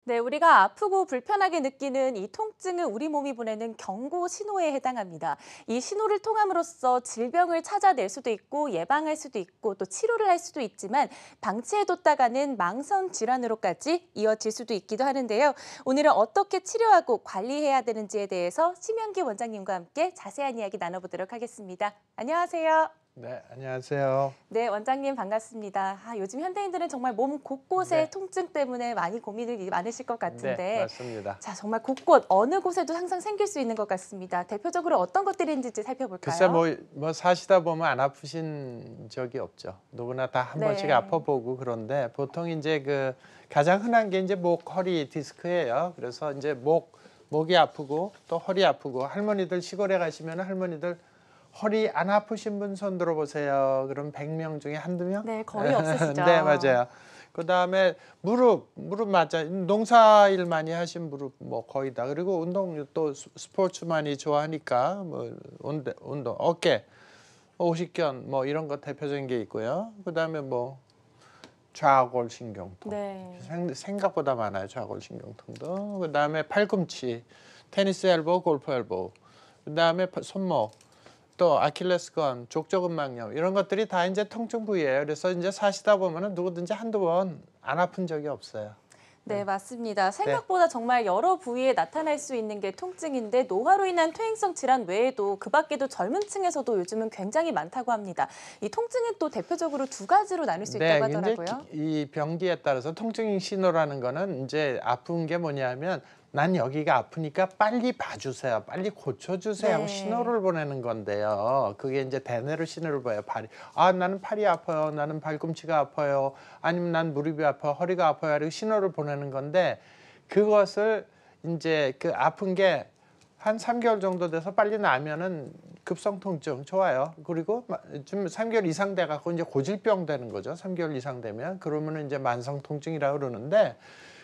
네, 우리가 아프고 불편하게 느끼는 이 통증은 우리 몸이 보내는 경고 신호에 해당합니다. 이 신호를 통함으로써 질병을 찾아낼 수도 있고 예방할 수도 있고 또 치료를 할 수도 있지만 방치해뒀다가는 망성 질환으로까지 이어질 수도 있기도 하는데요. 오늘은 어떻게 치료하고 관리해야 되는지에 대해서 심현기 원장님과 함께 자세한 이야기 나눠보도록 하겠습니다. 안녕하세요. 네, 안녕하세요. 네, 원장님 반갑습니다. 요즘 현대인들은 정말 몸 곳곳에 네, 통증 때문에 많이 고민이 많으실 것 네, 같은데 맞습니다. 자, 정말 곳곳 어느 곳에도 항상 생길 수 있는 것 같습니다. 대표적으로 어떤 것들이 있는지 글쎄 살펴볼까요? 뭐 사시다 보면 안 아프신 적이 없죠. 누구나 다 한 번씩 네. 아파보고 그런데 보통 이제 그 가장 흔한 게 이제 목, 허리 디스크예요. 그래서 이제 목이 아프고 또 허리 아프고 할머니들 시골에 가시면 할머니들 허리 안 아프신 분 손 들어보세요. 그럼 100명 중에 한두 명? 네, 거의 없으시죠. 네, 맞아요. 그다음에 무릎 맞아. 농사일 많이 하신 무릎 뭐 거의 다. 그리고 운동 또 스포츠 많이 좋아하니까 뭐 운동 어깨, 오십견 뭐 이런 거 대표적인 게 있고요. 그다음에 뭐 좌골신경통. 네. 생각보다 많아요. 좌골신경통도. 그다음에 팔꿈치, 테니스 엘보, 골프 엘보. 그다음에 손목. 또 아킬레스건, 족저근막염 이런 것들이 다 이제 통증 부위예요. 그래서 이제 사시다 보면은 누구든지 한두 번 안 아픈 적이 없어요. 네, 맞습니다. 네. 생각보다 정말 여러 부위에 나타날 수 있는 게 통증인데 노화로 인한 퇴행성 질환 외에도 그 밖에도 젊은 층에서도 요즘은 굉장히 많다고 합니다. 이 통증은 또 대표적으로 두 가지로 나눌 수 있다고 네, 이제 하더라고요. 이 병기에 따라서 통증 신호라는 거는 이제 아픈 게 뭐냐면 난 여기가 아프니까 빨리 봐주세요. 빨리 고쳐주세요 하고 네. 신호를 보내는 건데요. 그게 이제 대뇌로 신호를 봐요. 아, 나는 팔이 아파요. 나는 발꿈치가 아파요. 아니면 난 무릎이 아파요. 허리가 아파요. 이렇게 신호를 보내는 건데 그것을 이제 그 아픈 게 한 3개월 정도 돼서 빨리 나면은 급성 통증 좋아요. 그리고 좀 3개월 이상 돼 갖고 이제 고질병 되는 거죠. 3개월 이상 되면 그러면은 이제 만성 통증이라고 그러는데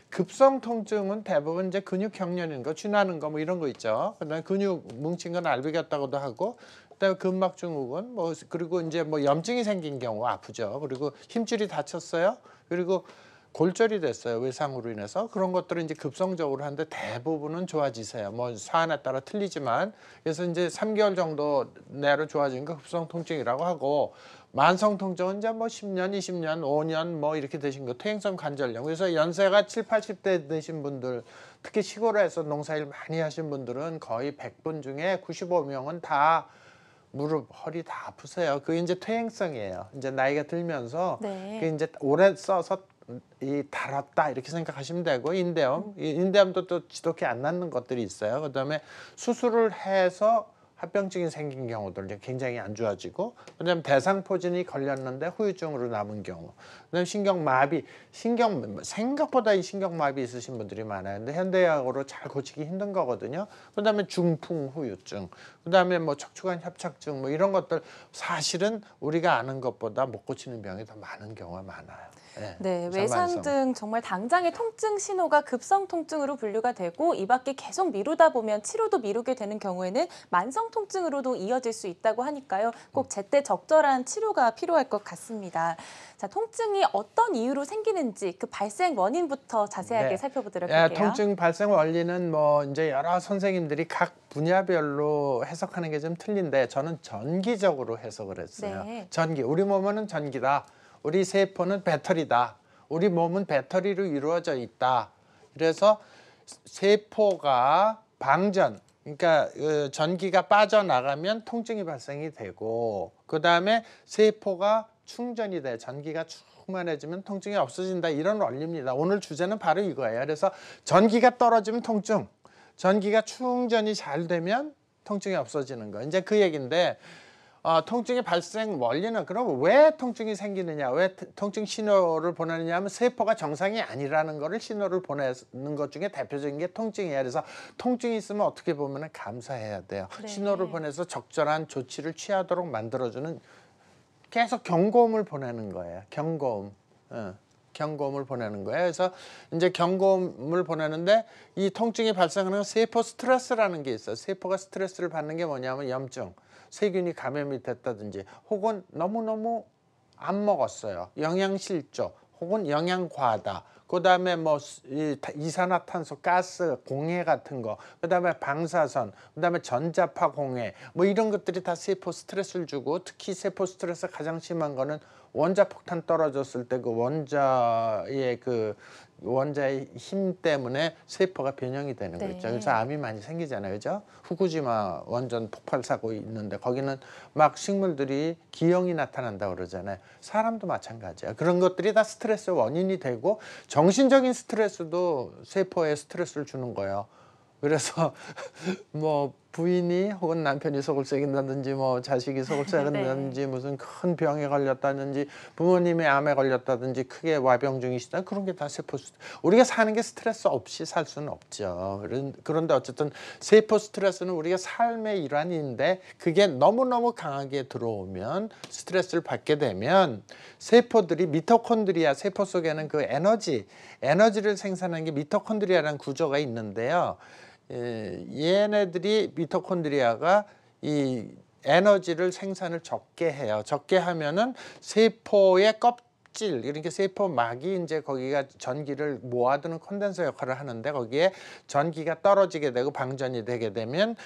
급성 통증은 대부분 이제 근육 경련인 거, 쥐나는 거 뭐 이런 거 있죠. 그다음에 근육 뭉친 건 알배겼다고도 하고, 그다음에 근막 증후군 뭐 그리고 이제 뭐 염증이 생긴 경우 아프죠. 그리고 힘줄이 다쳤어요. 그리고 골절이 됐어요. 외상으로 인해서. 그런 것들은 이제 급성적으로 하는데 대부분은 좋아지세요. 뭐 사안에 따라 틀리지만 그래서 이제 3개월 정도 내로 좋아지는 거 급성 통증이라고 하고 만성 통증은 이제 뭐 10년, 20년, 5년 뭐 이렇게 되신 거 퇴행성 관절염. 그래서 연세가 7, 80대 되신 분들 특히 시골에서 농사일 많이 하신 분들은 거의 100분 중에 95명은 다 무릎, 허리 다 아프세요. 그게 이제 퇴행성이에요. 이제 나이가 들면서 그게 네. 이제 오래 써서 이 달았다 이렇게 생각하시면 되고 인대염, 이 인대염도 또 지독히 안 낫는 것들이 있어요. 그다음에 수술을 해서 합병증이 생긴 경우들 이제 굉장히 안 좋아지고 그다음에 대상포진이 걸렸는데 후유증으로 남은 경우 그다음에 신경마비 생각보다 이 신경마비 있으신 분들이 많아요. 근데 현대약으로 잘 고치기 힘든 거거든요. 그다음에 중풍 후유증 그다음에 뭐 척추관 협착증 뭐 이런 것들 사실은 우리가 아는 것보다 못 고치는 병이 더 많은 경우가 많아요. 네, 네, 그래서 외상 등 정말 당장의 통증 신호가 급성 통증으로 분류가 되고 이 밖에 계속 미루다 보면 치료도 미루게 되는 경우에는 만성 통증으로도 이어질 수 있다고 하니까요. 꼭 제때 적절한 치료가 필요할 것 같습니다. 자, 통증이 어떤 이유로 생기는지 그 발생 원인부터 자세하게 네. 살펴보도록 야, 할게요. 통증 발생 원리는 뭐 이제 여러 선생님들이 각 분야별로 해석하는 게 좀 틀린데 저는 전기적으로 해석을 했어요. 네. 전기. 우리 몸은 전기다. 우리 세포는 배터리다. 우리 몸은 배터리로 이루어져 있다. 그래서 세포가 방전, 그러니까 전기가 빠져나가면 통증이 발생이 되고 그다음에 세포가 충전이 돼. 전기가 충만해지면 통증이 없어진다. 이런 원리입니다. 오늘 주제는 바로 이거예요. 그래서 전기가 떨어지면 통증, 전기가 충전이 잘 되면 통증이 없어지는 거. 이제 그 얘기인데 통증의 발생 원리는 그럼 왜 통증이 생기느냐, 왜 통증 신호를 보내느냐 하면 세포가 정상이 아니라는 거를 신호를 보내는 것 중에 대표적인 게 통증이에요. 그래서 통증이 있으면 어떻게 보면 감사해야 돼요. 네. 신호를 보내서 적절한 조치를 취하도록 만들어주는 계속 경고음을 보내는 거예요. 경고음. 경고음을 보내는 거예요. 그래서 이제 경고음을 보내는데 이 통증이 발생하는 세포 스트레스라는 게 있어요. 세포가 스트레스를 받는 게 뭐냐면 염증, 세균이 감염이 됐다든지 혹은 너무너무 안 먹었어요. 영양실조 혹은 영양 과다. 그다음에 뭐 이산화탄소, 가스, 공해 같은 거, 그다음에 방사선, 그다음에 전자파 공해, 뭐 이런 것들이 다 세포 스트레스를 주고, 특히 세포 스트레스 가장 심한 거는 원자폭탄 떨어졌을 때 원자의 힘 때문에 세포가 변형이 되는 네. 거죠. 그래서 암이 많이 생기잖아요, 그죠? 후쿠시마 원전 폭발 사고 있는데 거기는 막 식물들이 기형이 나타난다 그러잖아요. 사람도 마찬가지야. 그런 것들이 다 스트레스 원인이 되고, 정신적인 스트레스도 세포에 스트레스를 주는 거예요. 그래서 뭐 부인이 혹은 남편이 속을 썩인다든지, 뭐 자식이 속을 썩인다든지, 무슨 큰 병에 걸렸다든지, 부모님이 암에 걸렸다든지, 크게 와병 중이시다, 그런 게 다 세포 우리가 사는 게 스트레스 없이 살 수는 없죠. 그런데 어쨌든 세포 스트레스는 우리가 삶의 일환인데, 그게 너무너무 강하게 들어오면, 스트레스를 받게 되면 세포들이, 미토콘드리아, 세포 속에는 그 에너지를 생산하는 게 미토콘드리아라는 구조가 있는데요. 얘네들이, 미토콘드리아가 이 에너지를 생산을 적게 해요. 적게 하면은 세포의 껍질, 이렇게 세포막이 이제 거기가 전기를 모아두는 콘덴서 역할을 하는데, 거기에 전기가 떨어지게 되고 방전이 되게 되면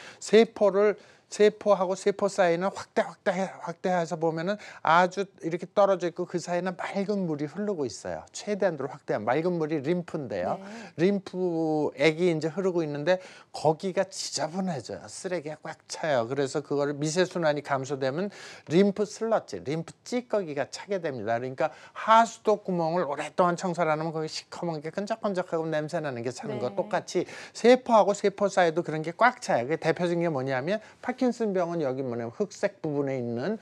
세포하고 세포 사이는 확대해서 보면은 아주 이렇게 떨어져 있고, 그 사이는 맑은 물이 흐르고 있어요. 최대한으로 확대한 맑은 물이 림프인데요. 네. 림프액이 이제 흐르고 있는데, 거기가 지저분해져요. 쓰레기가 꽉 차요. 그래서 그거를 미세순환이 감소되면 림프 찌꺼기가 차게 됩니다. 그러니까 하수도 구멍을 오랫동안 청소를 안 하면 거기 시커먼 게 끈적끈적하고 냄새 나는 게 차는 거, 네. 똑같이 세포하고 세포 사이도 그런 게 꽉 차요. 그게 대표적인 게 뭐냐면, 파킨슨 병은 여기 뭐냐면 흑색 부분에 있는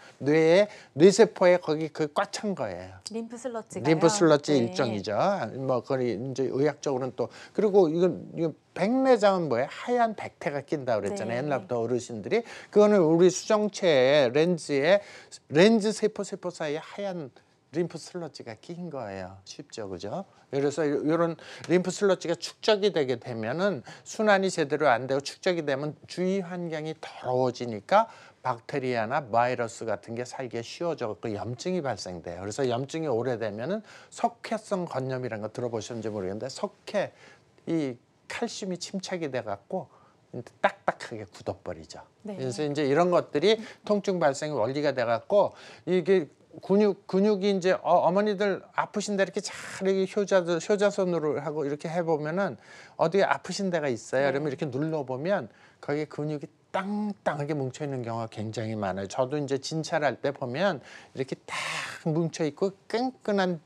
뇌세포에 거기 그 꽉 찬 거예요. 림프 슬러지가요. 림프 슬러지 네. 일종이죠. 뭐 거기 이제 의학적으로는 또, 그리고 이건 백내장은 뭐예요? 하얀 백태가 낀다 그랬잖아요. 네. 옛날부터 어르신들이. 그거는 우리 수정체의 렌즈 세포 사이에 하얀 림프 슬러지가 낀 거예요. 쉽죠, 그죠? 그래서 이런 림프 슬러지가 축적이 되게 되면은 순환이 제대로 안 되고, 축적이 되면 주위 환경이 더러워지니까 박테리아나 바이러스 같은 게 살기가 쉬워져서 염증이 발생돼요. 그래서 염증이 오래되면은 석회성 건염이라는 거 들어보셨는지 모르겠는데, 이 칼슘이 침착이 돼 갖고 딱딱하게 굳어버리죠. 네. 그래서 이제 이런 것들이 통증 발생 원리가 돼 갖고, 이게 근육이 이제 어머니들 아프신데 이렇게 잘 이렇게 효자손으로 하고 이렇게 해보면은 어디에 아프신 데가 있어요. 네. 그러면 이렇게 눌러보면 거기에 근육이 땅땅하게 뭉쳐 있는 경우가 굉장히 많아요. 저도 이제 진찰할 때 보면 이렇게 딱 뭉쳐 있고 끈끈한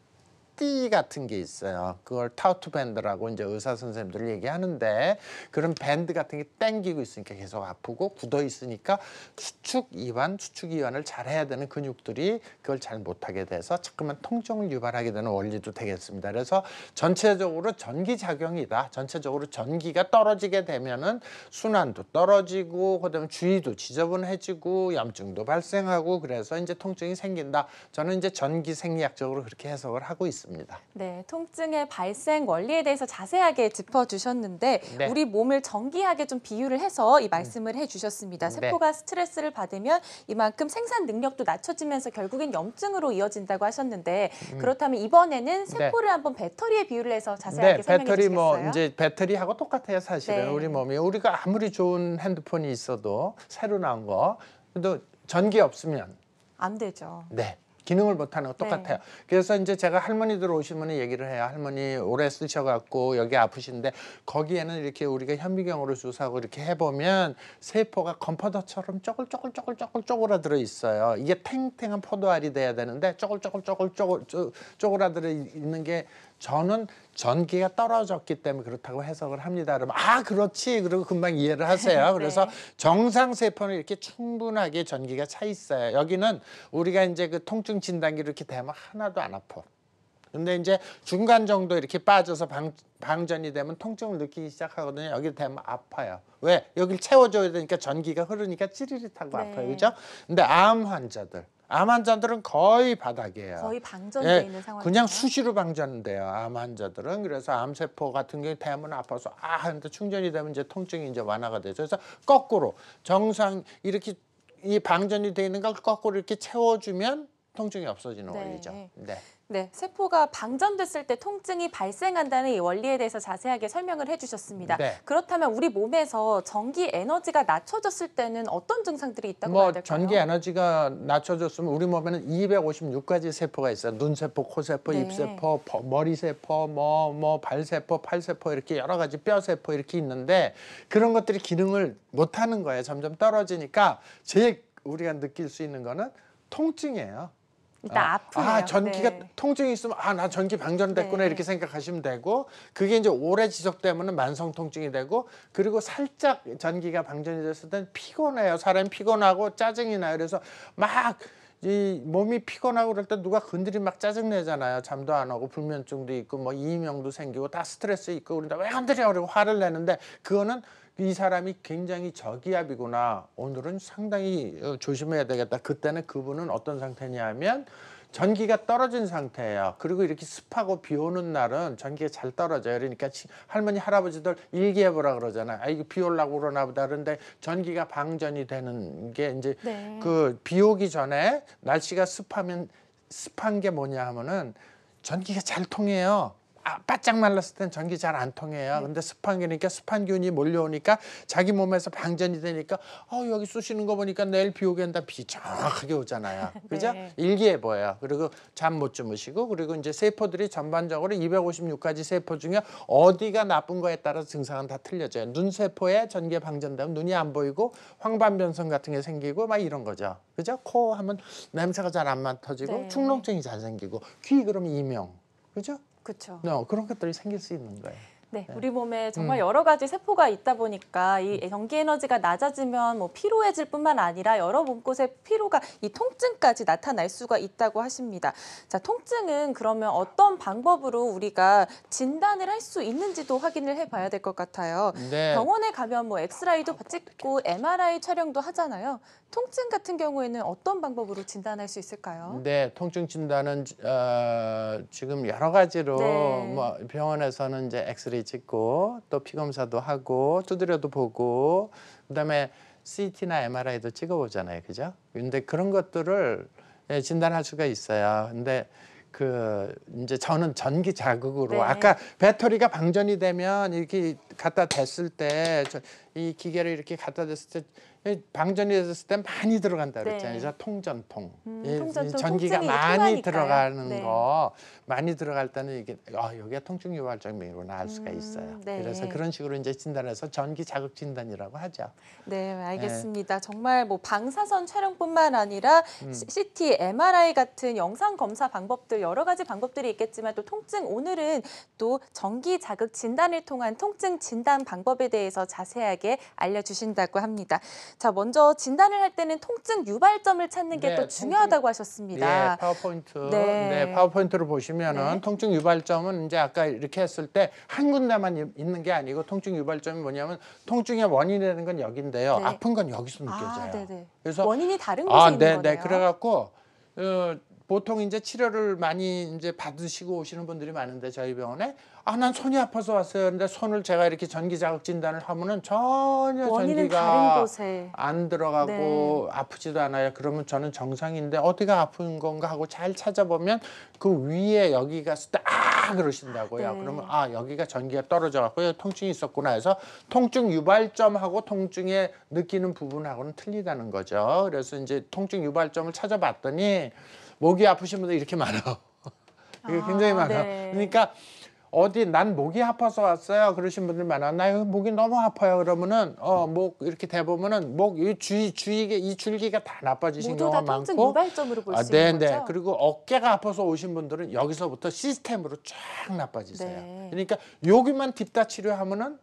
띠 같은 게 있어요. 그걸 타우트 밴드라고 이제 의사 선생님들 얘기하는데, 그런 밴드 같은 게 당기고 있으니까 계속 아프고, 굳어 있으니까 수축 이완을 잘 해야 되는 근육들이 그걸 잘 못하게 돼서 자꾸만 통증을 유발하게 되는 원리도 되겠습니다. 그래서 전체적으로 전기작용이다. 전체적으로 전기가 떨어지게 되면은 순환도 떨어지고, 그다음에 주위도 지저분해지고, 염증도 발생하고, 그래서 이제 통증이 생긴다. 저는 이제 전기 생리학적으로 그렇게 해석을 하고 있습니다. 네, 통증의 발생 원리에 대해서 자세하게 짚어주셨는데, 네. 우리 몸을 전기하게 좀 비유를 해서 이 말씀을 해주셨습니다. 네. 세포가 스트레스를 받으면 이만큼 생산 능력도 낮춰지면서 결국엔 염증으로 이어진다고 하셨는데, 그렇다면 이번에는 세포를 한번 배터리에 비유를 해서 자세하게 설명해 배터리 주시겠어요? 이제 배터리하고 똑같아요, 사실은. 네. 우리 몸이, 우리가 아무리 좋은 핸드폰이 있어도, 새로 나온 거, 근데 전기 없으면 안 되죠. 기능을 못하는 거 똑같아요. 네. 그래서 이제 제가 할머니들 오시면 얘기를 해요. 할머니 오래 쓰셔갖고 여기 아프신데, 거기에는 이렇게 우리가 현미경으로 주사하고 이렇게 해보면 세포가 건포도처럼 쪼글쪼글쪼글쪼글쪼글아들어 있어요. 이게 탱탱한 포도알이 돼야 되는데 쪼글아들어 있는 게, 저는 전기가 떨어졌기 때문에 그렇다고 해석을 합니다. 그러면 그렇지, 그리고 금방 이해를 하세요. 그래서 네. 정상 세포는 이렇게 충분하게 전기가 차 있어요. 여기는 우리가 이제 그 통증 진단기를 이렇게 대면 하나도 안 아파. 근데 이제 중간 정도 이렇게 빠져서 방전이 되면 통증을 느끼기 시작하거든요. 여기 되면 아파요. 왜? 여기를 채워줘야 되니까 전기가 흐르니까 찌릿하고 네. 아파요. 그죠? 근데 암 환자들은 거의 바닥이에요. 거의 방전되어 있는 상황이에요. 그냥 수시로 방전돼요, 암 환자들은. 그래서 암세포 같은 경우에 대면 아파서 하는데, 충전이 되면 이제 통증이 이제 완화가 되죠. 그래서 거꾸로 정상 이렇게 이 방전이 돼 있는 걸 거꾸로 이렇게 채워주면 통증이 없어지는 네. 원리죠. 네. 네, 세포가 방전됐을 때 통증이 발생한다는 이 원리에 대해서 자세하게 설명을 해주셨습니다. 네. 그렇다면 우리 몸에서 전기 에너지가 낮춰졌을 때는 어떤 증상들이 있다고 봐야 될까요? 전기 에너지가 낮춰졌으면 우리 몸에는 256가지 세포가 있어요. 눈세포, 코세포, 네. 입세포, 머리세포, 발세포, 팔세포 이렇게 여러 가지 뼈세포 이렇게 있는데 그런 것들이 기능을 못하는 거예요. 점점 떨어지니까 제일 우리가 느낄 수 있는 거는 통증이에요. 일단 아프네요. 전기가 네. 통증이 있으면 나 전기 방전됐구나 네. 이렇게 생각하시면 되고 그게 이제 오래 지속되면 만성 통증이 되고 그리고 살짝 전기가 방전이 됐을 땐 피곤해요. 사람이 피곤하고 짜증이 나요. 그래서 막 이 몸이 피곤하고 그럴 때 누가 건드리면 막 짜증 내잖아요. 잠도 안 오고 불면증도 있고 뭐 이명도 생기고 다 스트레스 있고 그런데 왜 건드려 그러고 화를 내는데 그거는 이 사람이 굉장히 저기압이구나. 오늘은 상당히 조심해야 되겠다. 그때는 그분은 어떤 상태냐면 전기가 떨어진 상태예요. 그리고 이렇게 습하고 비 오는 날은 전기가 잘 떨어져요. 그러니까 할머니 할아버지들 일기예보라 그러잖아요. 이거 비 올라고 그러나 보다. 그런데 전기가 방전이 되는 게 이제 네. 그 비 오기 전에 날씨가 습한 게 뭐냐 하면은 전기가 잘 통해요. 바짝 말랐을 땐 전기 잘 안 통해요. 근데 습한 게니까 습한 기운이 몰려오니까 자기 몸에서 방전이 되니까 여기 쑤시는 거 보니까 내일 비 오겠다. 비 정확하게 오잖아요. 그죠? 네. 일기예보예요. 그리고 잠 못 주무시고 그리고 이제 세포들이 전반적으로 256가지 세포 중에 어디가 나쁜 거에 따라서 증상은 다 틀려져요. 눈세포에 전기에 방전되면 눈이 안 보이고 황반변성 같은 게 생기고 막 이런 거죠. 그죠? 코 하면 냄새가 잘 안 맡아지고 네. 충농증이 잘 생기고 귀 그러면 이명. 그죠? 그렇죠. 그런 것들이 생길 수 있는 거예요. 네, 우리 몸에 정말 여러 가지 세포가 있다 보니까 이 전기 에너지가 낮아지면 뭐 피로해질 뿐만 아니라 여러 몸곳의 피로가 이 통증까지 나타날 수가 있다고 하십니다. 자, 통증은 그러면 어떤 방법으로 우리가 진단을 할 수 있는지도 확인을 해봐야 될 것 같아요. 네. 병원에 가면 뭐 엑스라이도 찍고 MRI 촬영도 하잖아요. 통증 같은 경우에는 어떤 방법으로 진단할 수 있을까요? 네, 통증 진단은 지금 여러 가지로 네. 뭐 병원에서는 이제 엑스레이 찍고 또 피 검사도 하고 두드려도 보고 그다음에 CT나 MRI도 찍어보잖아요, 그죠? 근데 그런 것들을 진단할 수가 있어요. 근데 이제 저는 전기 자극으로 네. 아까 배터리가 방전이 되면 이렇게 갖다 댔을 때 이 기계를 이렇게 갖다 댔을 때 방전이 됐을 때 많이 들어간다 그랬잖아요. 네. 통전통. 통전통, 전기가 통증이 많이 통하니까요. 들어가는 네. 거 많이 들어갈 때는 이게 여기가 통증 유발점이구나 알 수가 있어요. 네. 그래서 그런 식으로 이제 진단해서 전기 자극 진단이라고 하죠. 네, 알겠습니다. 정말 뭐 방사선 촬영뿐만 아니라 CT, MRI 같은 영상 검사 방법들 여러 가지 방법들이 있겠지만 또 통증 오늘은 또 전기 자극 진단을 통한 통증 진단 방법에 대해서 자세하게 알려주신다고 합니다. 자, 먼저 진단을 할 때는 통증 유발점을 찾는 게 또 중요하다고 하셨습니다. 예, 파워포인트. 네. 네, 파워포인트를 보시면은 네. 통증 유발점은 이제 아까 이렇게 했을 때 한 군데만 있는 게 아니고 통증 유발점이 뭐냐면 통증의 원인이 되는 건 여기인데요. 네. 아픈 건 여기서 느껴져요. 네네. 그래서 원인이 다른 곳에 있는 네, 거네요. 네. 그래갖고 보통 이제 치료를 많이 이제 받으시고 오시는 분들이 많은데 저희 병원에 난 손이 아파서 왔어요. 근데 손을 제가 이렇게 전기 자극 진단을 하면은 전혀 원인은 전기가 다른 곳에. 안 들어가고 네. 아프지도 않아요. 그러면 저는 정상인데 어디가 아픈 건가 하고 잘 찾아보면 그 위에 여기가 그러신다고요. 네. 그러면 여기가 전기가 떨어져 갖고 통증이 있었구나 해서 통증 유발점하고 통증에 느끼는 부분하고는 틀리다는 거죠. 그래서 이제 통증 유발점을 찾아봤더니 목이 아프신 분들 이렇게 많아요. 이게 굉장히 많아요. 네. 그러니까 난 목이 아파서 왔어요. 그러신 분들 많아. 나 여기 목이 너무 아파요. 그러면은 목 이렇게 대보면은 목 이 이 줄기가 다 나빠지신 모두 경우가 다 통증 많고. 유발점으로 볼 수 있는 네. 거죠? 그리고 어깨가 아파서 오신 분들은 여기서부터 시스템으로 쫙 나빠지세요. 네. 그러니까 여기만 딥다 치료하면은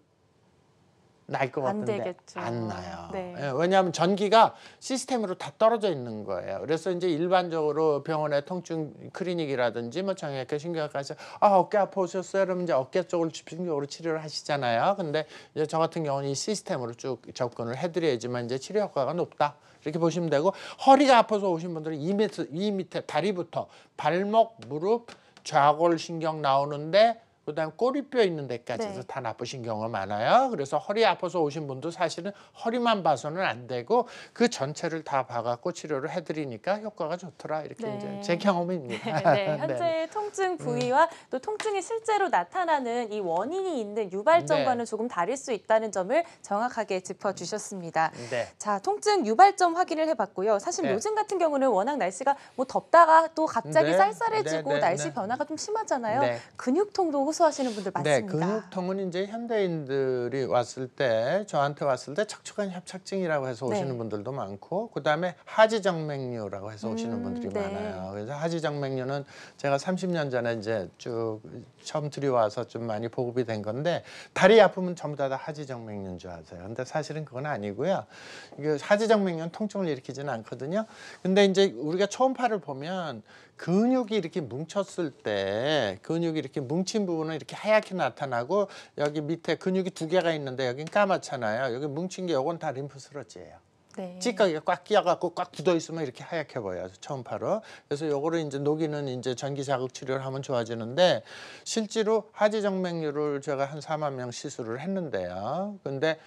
날 것 안 같은데 되겠죠. 안 나요. 네. 예, 왜냐하면 전기가 시스템으로 다 떨어져 있는 거예요. 그래서 이제 일반적으로 병원의 통증 클리닉이라든지 뭐 정형외과 신경외과에서 어깨 아파 오셨어요. 그러면 이제 어깨 쪽을 집중적으로 치료를 하시잖아요. 근데 이제 저 같은 경우는 이 시스템으로 쭉 접근을 해드려야지만 이제 치료 효과가 높다. 이렇게 보시면 되고 허리가 아파서 오신 분들은 이 밑에 다리부터 발목, 무릎, 좌골 신경 나오는데 그다음에 꼬리뼈 있는 데까지도 네. 다 나쁘신 경우가 많아요. 그래서 허리 아파서 오신 분도 사실은 허리만 봐서는 안 되고 그 전체를 다 봐갖고 치료를 해드리니까 효과가 좋더라. 이렇게 네. 이제 제 경험입니다. 네, 현재 통증 부위와 또 통증이 실제로 나타나는 이 원인이 있는 유발점과는 네. 조금 다를 수 있다는 점을 정확하게 짚어주셨습니다. 네. 자, 통증 유발점 확인을 해봤고요. 사실 네. 요즘 같은 경우는 워낙 날씨가 뭐 덥다가 또 갑자기 네. 쌀쌀해지고 네, 네, 날씨 네. 변화가 좀 심하잖아요. 네. 근육통도 호소하시는 분들 네, 많습니다. 근육통은 이제 현대인들이 왔을 때 저한테 왔을 때 척추관 협착증이라고 해서 오시는 네. 분들도 많고 그다음에 하지정맥류라고 해서 오시는 분들이 네. 많아요. 그래서 하지정맥류는 제가 30년 전에 이제 쭉 처음 들여와서 좀 많이 보급이 된 건데 다리 아프면 전부 다 하지정맥류인 줄 아세요. 근데 사실은 그건 아니고요. 이게 하지정맥류는 통증을 일으키지는 않거든요. 근데 이제 우리가 초음파를 보면 근육이 이렇게 뭉쳤을 때 근육이 이렇게 뭉친 부분은 이렇게 하얗게 나타나고 여기 밑에 근육이 두 개가 있는데 여긴 까맣잖아요. 여기 뭉친 게 요건 다 림프스러지예요. 네. 찌꺼기가 꽉 끼어갖고 꽉 굳어 있으면 이렇게 하얗게 보여요. 초음파로. 그래서 요거를 이제 녹이는 이제 전기 자극 치료를 하면 좋아지는데 실제로 하지정맥류를 제가 한 4만 명 시술을 했는데요. 근데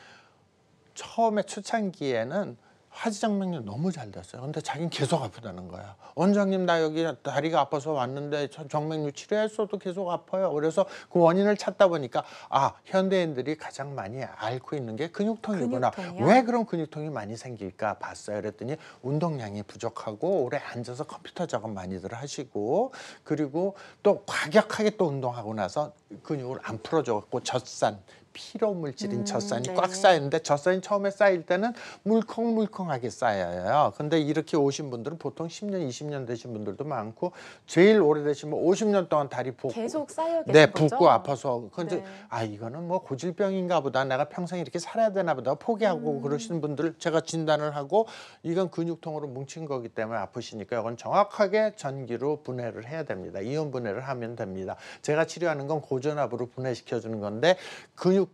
처음에 초창기에는 하지정맥류 너무 잘 됐어요. 근데 자기는 계속 아프다는 거야. 원장님 나 여기 다리가 아파서 왔는데 정맥류 치료했어도 계속 아파요. 그래서 그 원인을 찾다 보니까 아 현대인들이 가장 많이 앓고 있는 게 근육통이구나. 근육통이요? 왜 그런 근육통이 많이 생길까 봤어요. 그랬더니 운동량이 부족하고 오래 앉아서 컴퓨터 작업 많이들 하시고 그리고 또 과격하게 또 운동하고 나서 근육을 안 풀어줘갖고 젖산 피로 물질인 젖산이 네. 꽉 쌓이는데 젖산이 처음에 쌓일 때는 물컹물컹하게 쌓여요. 근데 이렇게 오신 분들은 보통 10년, 20년 되신 분들도 많고 제일 오래되시면 50년 동안 다리 붓고 계속 쌓여 계신 네, 거죠? 붓고 아파서 근데 네. 아 이거는 뭐 고질병인가 보다. 내가 평생 이렇게 살아야 되나 보다. 포기하고 그러시는 분들 제가 진단을 하고 이건 근육통으로 뭉친 거기 때문에 아프시니까 이건 정확하게 전기로 분해를 해야 됩니다. 이온 분해를 하면 됩니다. 제가 치료하는 건 고전압으로 분해시켜 주는 건데 근육통은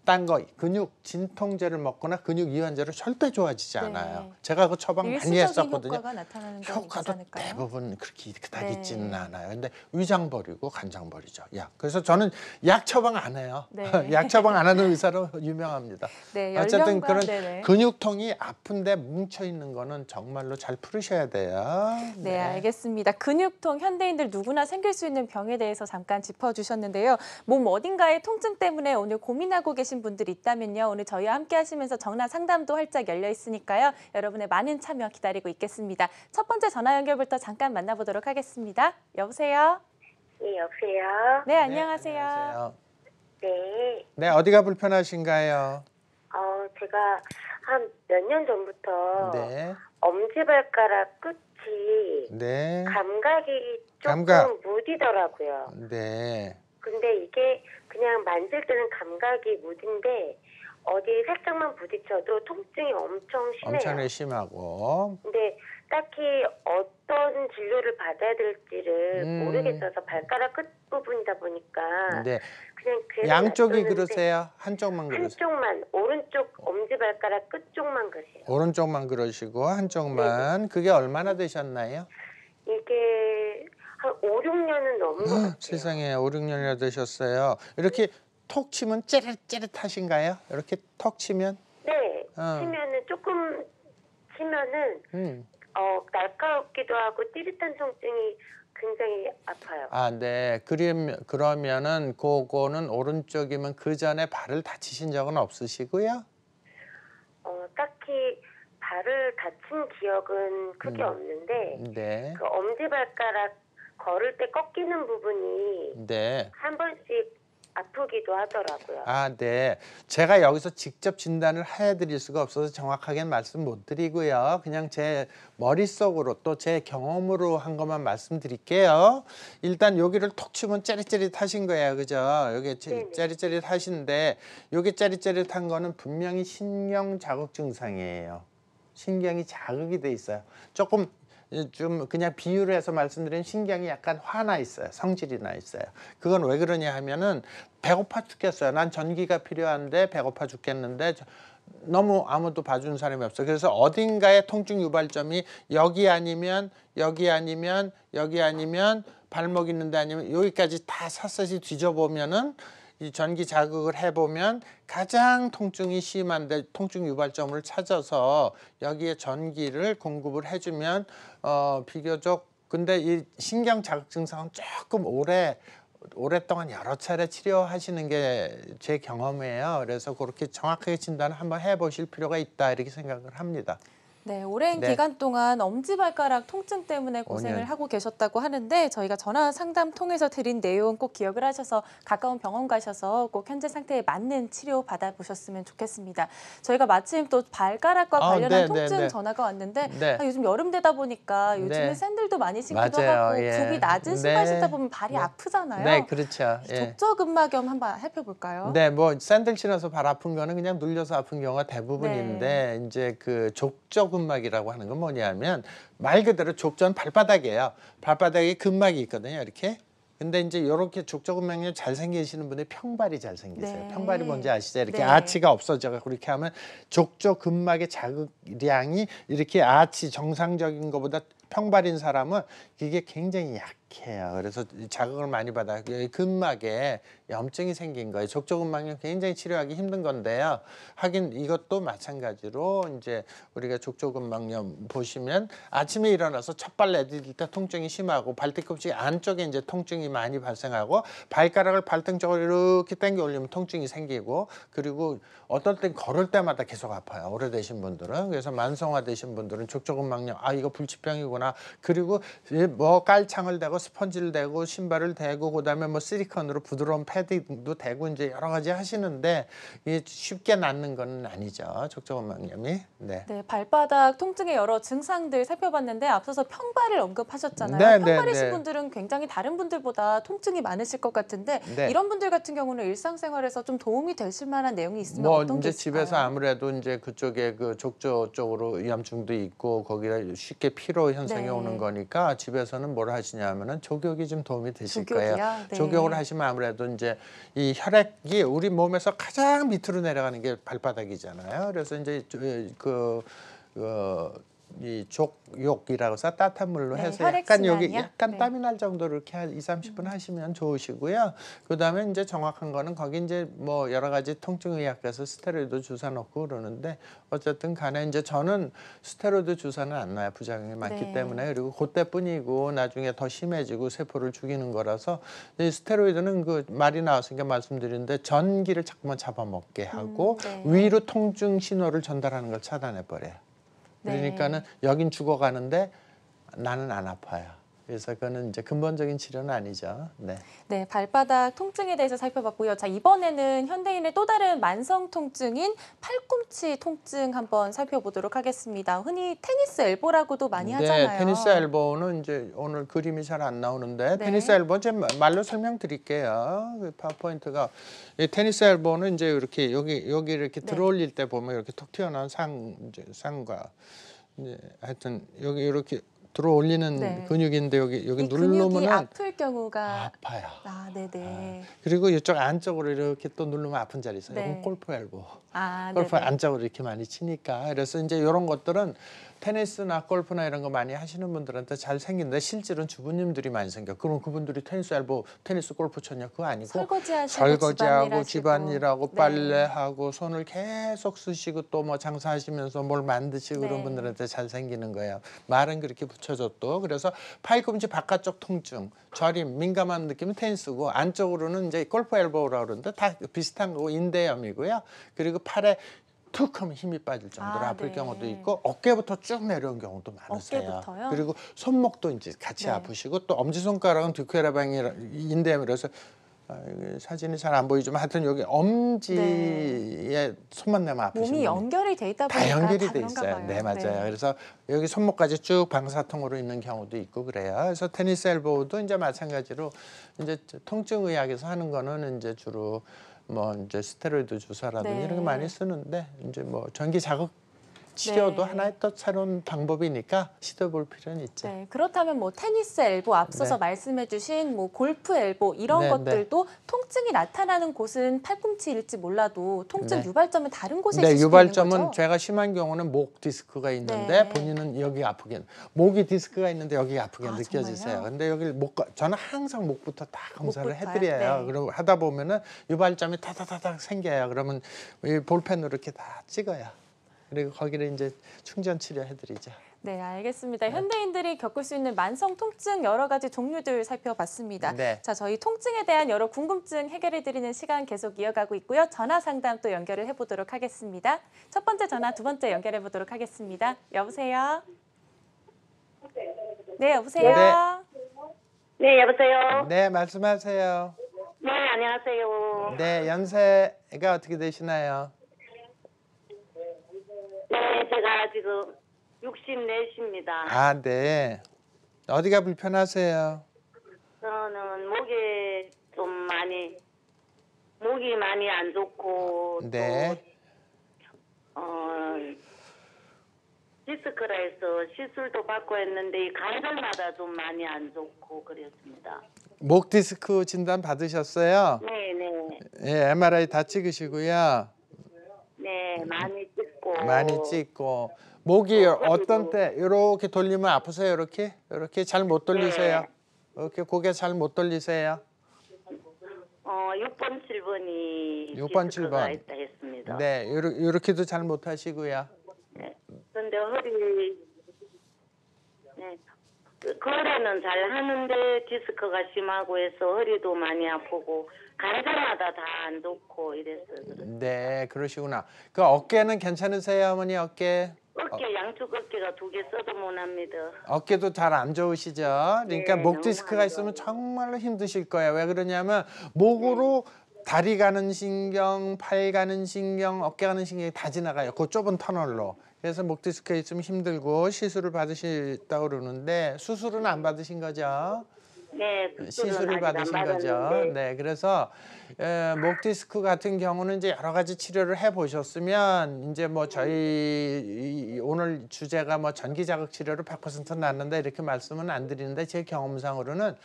딴 거 근육 진통제를 먹거나 근육 이완제로 절대 좋아지지 네. 않아요. 제가 그 처방 많이 일시적인 했었거든요. 효과가 나타나는 건 있지 효과도 않을까요? 대부분 그렇게 다 네. 있지는 않아요. 근데 위장 버리고 간장 버리죠. 약. 그래서 저는 약 처방 안 해요. 네. 약 처방 안 하는 의사로 유명합니다. 네, 어쨌든 연령과- 그런 네네. 근육통이 아픈데 뭉쳐 있는 거는 정말로 잘 풀으셔야 돼요. 네, 알겠습니다. 근육통 현대인들 누구나 생길 수 있는 병에 대해서 잠깐 짚어주셨는데요. 몸 어딘가에 통증 때문에 오늘 고민하고 계신 분들이 있다면요. 오늘 저희와 함께 하시면서 전화 상담도 활짝 열려 있으니까요. 여러분의 많은 참여 기다리고 있겠습니다. 첫 번째 전화 연결부터 잠깐 만나보도록 하겠습니다. 여보세요? 네, 여보세요? 네, 안녕하세요. 안녕하세요. 네. 네, 어디가 불편하신가요? 제가 한 몇 년 전부터 네. 엄지발가락 끝이 네. 감각이 조금 감각. 무디더라고요. 네. 근데 이게 그냥 만질 때는 감각이 무딘데 어디 살짝만 부딪혀도 통증이 엄청 심해요. 엄청나게 심하고. 근데 딱히 어떤 진료를 받아야 될지를 모르겠어서 발가락 끝 부분이다 보니까 네. 그냥 계속 양쪽이 놔뒀는데 그러세요? 한쪽만 그러세요? 한쪽만 오른쪽 엄지발가락 끝쪽만 그래요. 오른쪽만 그러시고 한쪽만. 그게 얼마나 되셨나요? 이게 한 5, 6년은 넘은 것 같아요. 세상에 5, 6년이나 되셨어요. 이렇게 톡 치면 찌릿찌릿하신가요? 이렇게 톡 치면? 네, 어. 치면은 조금 치면은 날카롭기도 하고 찌릿한 통증이 굉장히 아파요. 아, 네. 그러면은 그거는 오른쪽이면 그 전에 발을 다치신 적은 없으시고요? 딱히 발을 다친 기억은 크게 없는데 네. 그 엄지발가락 걸을 때 꺾이는 부분이 네. 한 번씩 아프기도 하더라고요. 아, 네. 제가 여기서 직접 진단을 해드릴 수가 없어서 정확하게는 말씀 못 드리고요. 그냥 제 머릿속으로 또 제 경험으로 한 것만 말씀드릴게요. 일단 여기를 톡 치면 짜릿짜릿하신 거예요. 그죠? 여기 네네. 짜릿짜릿하신데 여기 짜릿짜릿한 거는 분명히 신경 자극 증상이에요. 신경이 자극이 돼 있어요. 조금 좀 그냥 비유를 해서 말씀드리면 신경이 약간 화나 있어요. 성질이 나 있어요. 그건 왜 그러냐 하면은 배고파 죽겠어요. 난 전기가 필요한데 배고파 죽겠는데 너무 아무도 봐주는 사람이 없어요. 그래서 어딘가에 통증 유발점이 여기 아니면 여기 아니면 여기 아니면 발목 있는데 아니면 여기까지 다 샅샅이 뒤져보면은 이 전기 자극을 해보면 가장 통증이 심한데 통증 유발점을 찾아서 여기에 전기를 공급을 해주면 비교적 근데 이 신경 자극 증상은 조금 오랫동안 여러 차례 치료하시는 게 제 경험이에요. 그래서 그렇게 정확하게 진단을 한번 해보실 필요가 있다 이렇게 생각을 합니다. 네, 오랜 네. 기간 동안 엄지발가락 통증 때문에 5년. 고생을 하고 계셨다고 하는데 저희가 전화 상담 통해서 드린 내용 꼭 기억을 하셔서 가까운 병원 가셔서 꼭 현재 상태에 맞는 치료 받아보셨으면 좋겠습니다. 저희가 마침 또 발가락과 관련한 네, 통증 네. 전화가 왔는데 네. 요즘 여름 되다 보니까 요즘에 네. 샌들도 많이 신기도 맞아요. 하고 예. 굽이 낮은 신발 네. 신다 보면 발이 네. 아프잖아요. 네, 그렇죠. 이 예. 족저근막염 한번 살펴볼까요? 네, 뭐 샌들 신어서 발 아픈 거는 그냥 눌려서 아픈 경우가 대부분인데 이제 그 족저근막이라고 하는 건 뭐냐면 말 그대로 족저는 발바닥이에요. 발바닥에 근막이 있거든요, 이렇게. 근데 이제 이렇게 족저근막염 잘 생기시는 분이 평발이 잘 생기세요. 네. 평발이 뭔지 아시죠? 이렇게 네. 아치가 없어져 그렇게 하면 족저근막의 자극량이 이렇게 아치 정상적인 것보다 평발인 사람은 이게 굉장히 약해요. 그래서 자극을 많이 받아요. 근막에 염증이 생긴 거예요. 족저근막염 굉장히 치료하기 힘든 건데요. 하긴 이것도 마찬가지로 이제 우리가 족저근막염 보시면 아침에 일어나서 첫발 내디딜 때 통증이 심하고 발뒤꿈치 안쪽에 이제 통증이 많이 발생하고 발가락을 발등 쪽으로 이렇게 당겨 올리면 통증이 생기고 그리고 어떨 땐 걸을 때마다 계속 아파요. 오래되신 분들은. 그래서 만성화되신 분들은 족저근막염 이거 불치병이구나. 그리고 뭐 깔창을 대고 스펀지를 대고 신발을 대고 그다음에 뭐 시리콘으로 부드러운 패딩도 대고 이제 여러 가지 하시는데 이게 쉽게 낫는 건 아니죠. 족저근막염이. 네. 네, 발바닥 통증의 여러 증상들 살펴봤는데 앞서서 평발을 언급하셨잖아요. 네, 평발이신 네. 분들은 굉장히 다른 분들보다 통증이 많으실 것 같은데 네. 이런 분들 같은 경우는 일상생활에서 좀 도움이 되실 만한 내용이 있으면 뭐 어떤 게 이제 있을까요? 집에서 아무래도 이제 그쪽에 그 족저 쪽으로 염증도 있고 거기다 쉽게 피로 현상이 네. 오는 거니까 집에서는 뭘 하시냐면은 족욕이 좀 도움이 되실 족욕이요? 거예요. 네. 족욕을 하시면 아무래도 이제 이 혈액이 우리 몸에서 가장 밑으로 내려가는 게 발바닥이잖아요. 그래서 이제 이 족욕이라고 해서 따뜻한 물로 네, 해서 혈액 약간 여기 순환이요? 약간 네. 땀이 날 정도로 이렇게 한 2~30분 하시면 좋으시고요. 그다음에 이제 정확한 거는 거기 이제 뭐 여러 가지 통증 의학에서 스테로이드 주사 넣고 그러는데 어쨌든 간에 이제 저는 스테로이드 주사는 안 놔요. 부작용이 많기 네. 때문에. 그리고 그때뿐이고 나중에 더 심해지고 세포를 죽이는 거라서 이 스테로이드는 그 말이 나왔으니까 말씀드리는데 전기를 자꾸만 잡아먹게 하고 네. 위로 통증 신호를 전달하는 걸 차단해 버려요. 네. 그러니까는 여긴 죽어가는데 나는 안 아파요. 그래서 그거는 이제 근본적인 치료는 아니죠. 네. 네, 발바닥 통증에 대해서 살펴봤고요. 자, 이번에는 현대인의 또 다른 만성 통증인 팔꿈치 통증 한번 살펴보도록 하겠습니다. 흔히 테니스 엘보라고도 많이 하잖아요. 네, 테니스 엘보는 이제 오늘 그림이 잘 안 나오는데 네. 테니스 엘보 제 말로 설명드릴게요. 그 파워포인트가 이 테니스 엘보는 이제 이렇게 여기 이렇게 네. 들어올릴 때 보면 이렇게 톡 튀어나온 상과 이제 하여튼 여기 이렇게 들어올리는 네. 근육인데 여기 이 근육이 누르면은 아플 경우가 아파요. 네네. 그리고 이쪽 안쪽으로 이렇게 또 누르면 아픈 자리 있어요. 네. 이건 골프 엘보. 아, 골프 네네. 안쪽으로 이렇게 많이 치니까 그래서 이제 이런 것들은 테니스나 골프나 이런 거 많이 하시는 분들한테 잘 생기는데 실제로는 주부님들이 많이 생겨. 그럼 그분들이 테니스 엘보, 테니스 골프 쳤냐? 그거 아니고 설거지하시고 설거지하고 집안일하시고. 집안일하고 네. 빨래하고 손을 계속 쓰시고 또 뭐 장사하시면서 뭘 만드시고 네. 그런 분들한테 잘 생기는 거예요. 말은 그렇게 붙여줘도 그래서 팔꿈치 바깥쪽 통증, 저림, 민감한 느낌은 테니스고 안쪽으로는 이제 골프 엘보라고 그러는데 다 비슷한 거고 인대염이고요. 그리고 팔에 툭 하면 힘이 빠질 정도로 아플 네. 경우도 있고 어깨부터 쭉 내려온 경우도 많으세요. 어깨부터요? 그리고 손목도 이제 같이 네. 아프시고 또 엄지손가락은 듀케라방이 인대염이라서 이게 사진이 잘 안 보이지만 하여튼 여기 엄지에 손만 내면 아프신 몸이 분이 연결이 돼 있다 다 보니까 연결이 다 돼 그런가 있어요. 봐요. 네, 맞아요. 그래서 여기 손목까지 쭉 방사통으로 있는 경우도 있고 그래요. 그래서 테니스 엘보도 이제 마찬가지로 이제 통증 의학에서 하는 거는 이제 주로 뭐 이제 스테로이드 주사라든지 네. 이런 거 많이 쓰는데 이제 뭐 전기 자극 치료도 네. 하나의 또 새로운 방법이니까 시도해볼 필요는 있죠. 네, 그렇다면 뭐 테니스 엘보 앞서서 네. 말씀해주신 뭐 골프 엘보 이런 네, 것들도 통증이 나타나는 곳은 팔꿈치일지 몰라도 통증 네. 유발점은 다른 곳에 네, 있을 수도 있는 유발점은 거죠? 제가 심한 경우는 목 디스크가 있는데 네. 본인은 여기 아프게 목이 디스크가 있는데 여기 아프게 아, 느껴지세요. 정말요? 근데 여기 목 저는 항상 목부터 다 검사를 목부터요? 해드려요. 네. 그리고 하다 보면은 유발점이 타타타닥 생겨요. 그러면 이 볼펜으로 이렇게 다 찍어요. 그리고 거기를 이제 충전 치료해드리죠. 네, 알겠습니다. 현대인들이 겪을 수 있는 만성 통증 여러 가지 종류들 살펴봤습니다. 네. 자, 저희 통증에 대한 여러 궁금증 해결해드리는 시간 계속 이어가고 있고요. 전화 상담 또 연결을 해보도록 하겠습니다. 첫 번째 전화, 두 번째 연결해보도록 하겠습니다. 여보세요? 네, 여보세요? 네, 여보세요. 네, 말씀하세요. 네, 안녕하세요. 네, 연세가 어떻게 되시나요? 네, 제가 지금 64입니다. 아, 네. 어디가 불편하세요? 저는 목이 많이 안 좋고 네. 또 디스크라 해서 시술도 받고 했는데 이 관절마다 좀 많이 안 좋고 그랬습니다. 목 디스크 진단 받으셨어요? 네, 네. 예, MRI 다 찍으시고요. 네, 많이 찍고 많이 찍고 목이 어떤 때 이렇게 돌리면 아프세요? 이렇게 잘 못 돌리세요? 네. 이렇게 고개 잘 못 돌리세요? 6번, 7번이 6번, 디스크가 7번. 있다 했습니다. 네, 이렇게도 잘 못 하시고요. 네. 근데 허리 네. 거래는 잘 하는데 디스크가 심하고 해서 허리도 많이 아프고 관절마다 다 안 좋고 이랬어요. 네, 그러시구나. 그 어깨는 괜찮으세요, 어머니 어깨? 양쪽 어깨가 2개 써도 못합니다. 어깨도 잘 안 좋으시죠? 그러니까 네, 목 너무 디스크가 안 있으면 좋아요. 정말로 힘드실 거예요. 왜 그러냐면 목으로 다리 가는 신경, 팔 가는 신경, 어깨 가는 신경이 다 지나가요. 그 좁은 터널로. 그래서 목 디스크가 있으면 힘들고 시술을 받으셨다고 그러는데 수술은 안 받으신 거죠? 네, 시술을 아직 받으신 안 거죠. 받았는데. 네, 그래서 목 디스크 같은 경우는 이제 여러 가지 치료를 해보셨으면 이제 뭐 저희 오늘 주제가 뭐 전기 자극 치료로 100% 낫는다 이렇게 말씀은 안 드리는데 제 경험상으로는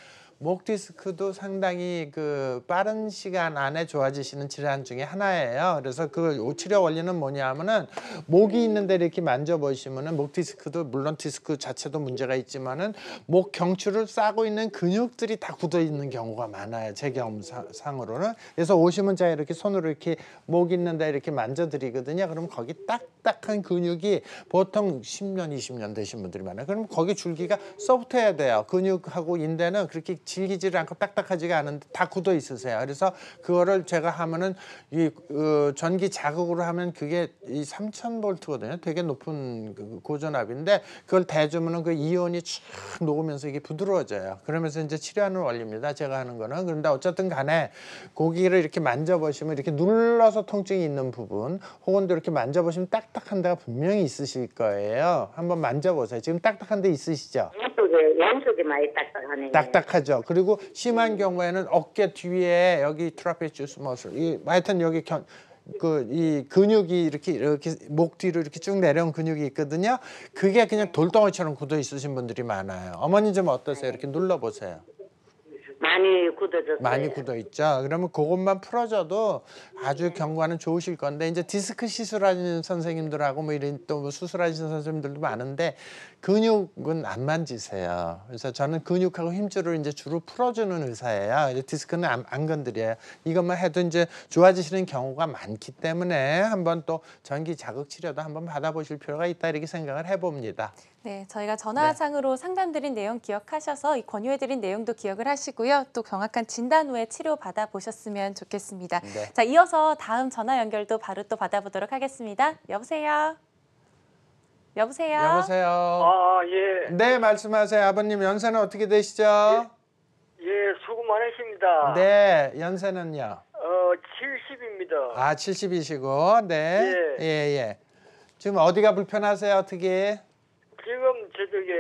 목 디스크도 상당히 그 빠른 시간 안에 좋아지시는 질환 중에 하나예요. 그래서 그 치료 원리는 뭐냐면은 목이 있는데 이렇게 만져보시면은 목 디스크도 물론 디스크 자체도 문제가 있지만은 목 경추를 싸고 있는 근육들이 다 굳어 있는 경우가 많아요. 제 경험상으로는. 그래서 오시면 제가 이렇게 손으로 이렇게 목 있는데 이렇게 만져드리거든요. 그럼 거기 딱딱한 근육이 보통 10년, 20년 되신 분들이 많아요. 그럼 거기 줄기가 소프트해야 돼요. 근육하고 인대는 그렇게 질기지를 않고 딱딱하지가 않은데 다 굳어 있으세요. 그래서 그거를 제가 하면은 이 전기 자극으로 하면 그게 이 3000볼트거든요. 되게 높은 그 고전압인데 그걸 대주면은 그 이온이 쫙 녹으면서 이게 부드러워져요. 그러면서 이제 치료하는 원리입니다. 제가 하는 거는. 그런데 어쨌든 간에 고기를 이렇게 만져보시면 이렇게 눌러서 통증이 있는 부분 혹은 또 이렇게 만져보시면 딱딱한 데가 분명히 있으실 거예요. 한번 만져보세요. 지금 딱딱한 데 있으시죠? 양쪽이 많이 딱딱하네요. 딱딱하죠. 그리고 심한 경우에는 어깨 뒤에 여기 트라페지우스 머슬, 하여튼 여기 이 근육이 이렇게 목 뒤로 이렇게 쭉 내려온 근육이 있거든요. 그게 그냥 돌덩어리처럼 굳어 있으신 분들이 많아요. 어머니 좀 어떠세요? 이렇게 눌러보세요. 많이 굳어졌어요. 많이 굳어 있죠. 그러면 그것만 풀어줘도 아주 경과는 좋으실 건데 이제 디스크 시술하는 선생님들하고 뭐 이런 또 수술하시는 선생님들도 많은데 근육은 안 만지세요. 그래서 저는 근육하고 힘줄을 이제 주로 풀어주는 의사예요. 이제 디스크는 안 건드려요. 이것만 해도 이제 좋아지시는 경우가 많기 때문에 한번 또 전기 자극 치료도 한번 받아보실 필요가 있다 이렇게 생각을 해봅니다. 네, 저희가 전화상으로 상담드린 내용 기억하셔서 이 권유해드린 내용도 기억을 하시고요. 또 정확한 진단 후에 치료 받아보셨으면 좋겠습니다. 네. 자, 이어서 다음 전화 연결도 바로 또 받아보도록 하겠습니다. 여보세요? 여보세요? 여보세요. 아, 예. 네, 말씀하세요. 아버님 연세는 어떻게 되시죠? 예, 수고 많으십니다. 네, 연세는요? 70입니다. 아, 70이시고, 네, 예. 예. 지금 어디가 불편하세요? 어떻게? 지금 저쪽에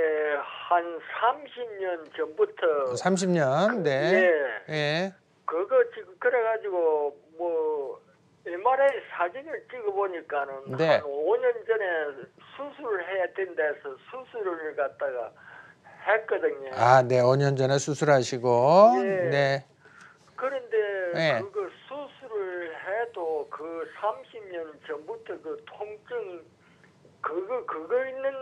한 30년 전부터 30년, 네, 예. 예. 그거 지금 그래가지고 뭐 MRI MRI 사진을 찍어보니까는 네. 한 5년 전에 수술을 해야 된다 해서 수술을 갖다가 했거든요. 아, 네. 5년 전에 수술하시고. 예. 네. 그런데 네. 그거 수술을 해도 그 30년 전부터 그 통증 그거 있는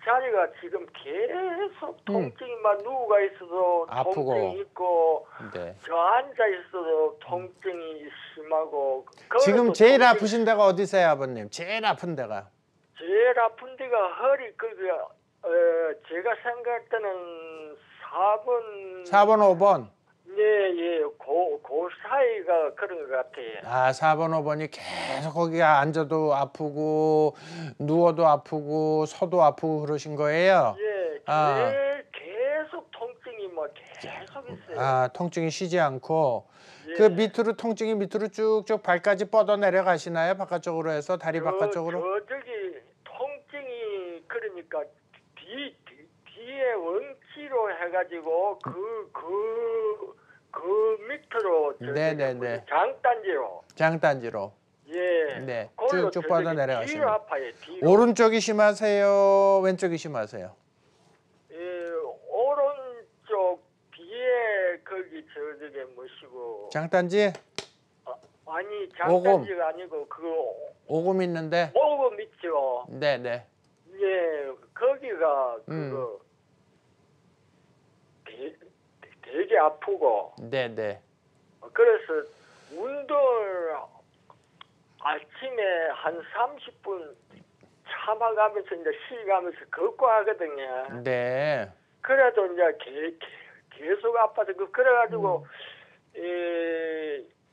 자리가 지금 계속 통증이 막 누워가 있어도 아프고. 통증이 있고 네. 저 앉아 있어도 통증이 심하고 지금 걸어도 제일 통증이- 아프신 데가 어디세요, 아버님? 제일 아픈 데가. 제일 아픈 데가 허리 제가 생각할 때는 4번 4번, 5번. 예, 그 사이가 그런 것 같아요. 아, 4번, 5번이 계속 거기가 앉아도 아프고 누워도 아프고 서도 아프고 그러신 거예요? 예, 아. 계속 통증이 막 계속 있어요. 아, 통증이 쉬지 않고 예. 그 밑으로 통증이 밑으로 쭉쭉 발까지 뻗어 내려가시나요? 바깥쪽으로 해서 다리 바깥쪽으로? 저기 통증이 그러니까 뒤에 원치로 해가지고 그 밑으로 네네네. 장단지로 장단지로. 예. 네. 그걸로 쭉쭉 저기 뻗어 뒤로 내려가시면. 아파요. 뒤로. 오른쪽이 심하세요? 왼쪽이 심하세요? 예, 오른쪽 뒤에 거기 저기 뭐시고 장단지? 아니 장단지가 아니고 그 오금 있는데? 오금 있죠. 네네. 예, 거기가 음. 그거 되게 아프고 네네. 그래서 운동을 아침에 한 30분 참아가면서 이제 쉬가면서 걷고 하거든요. 네. 그래도 이제 계속 아파서 그래가지고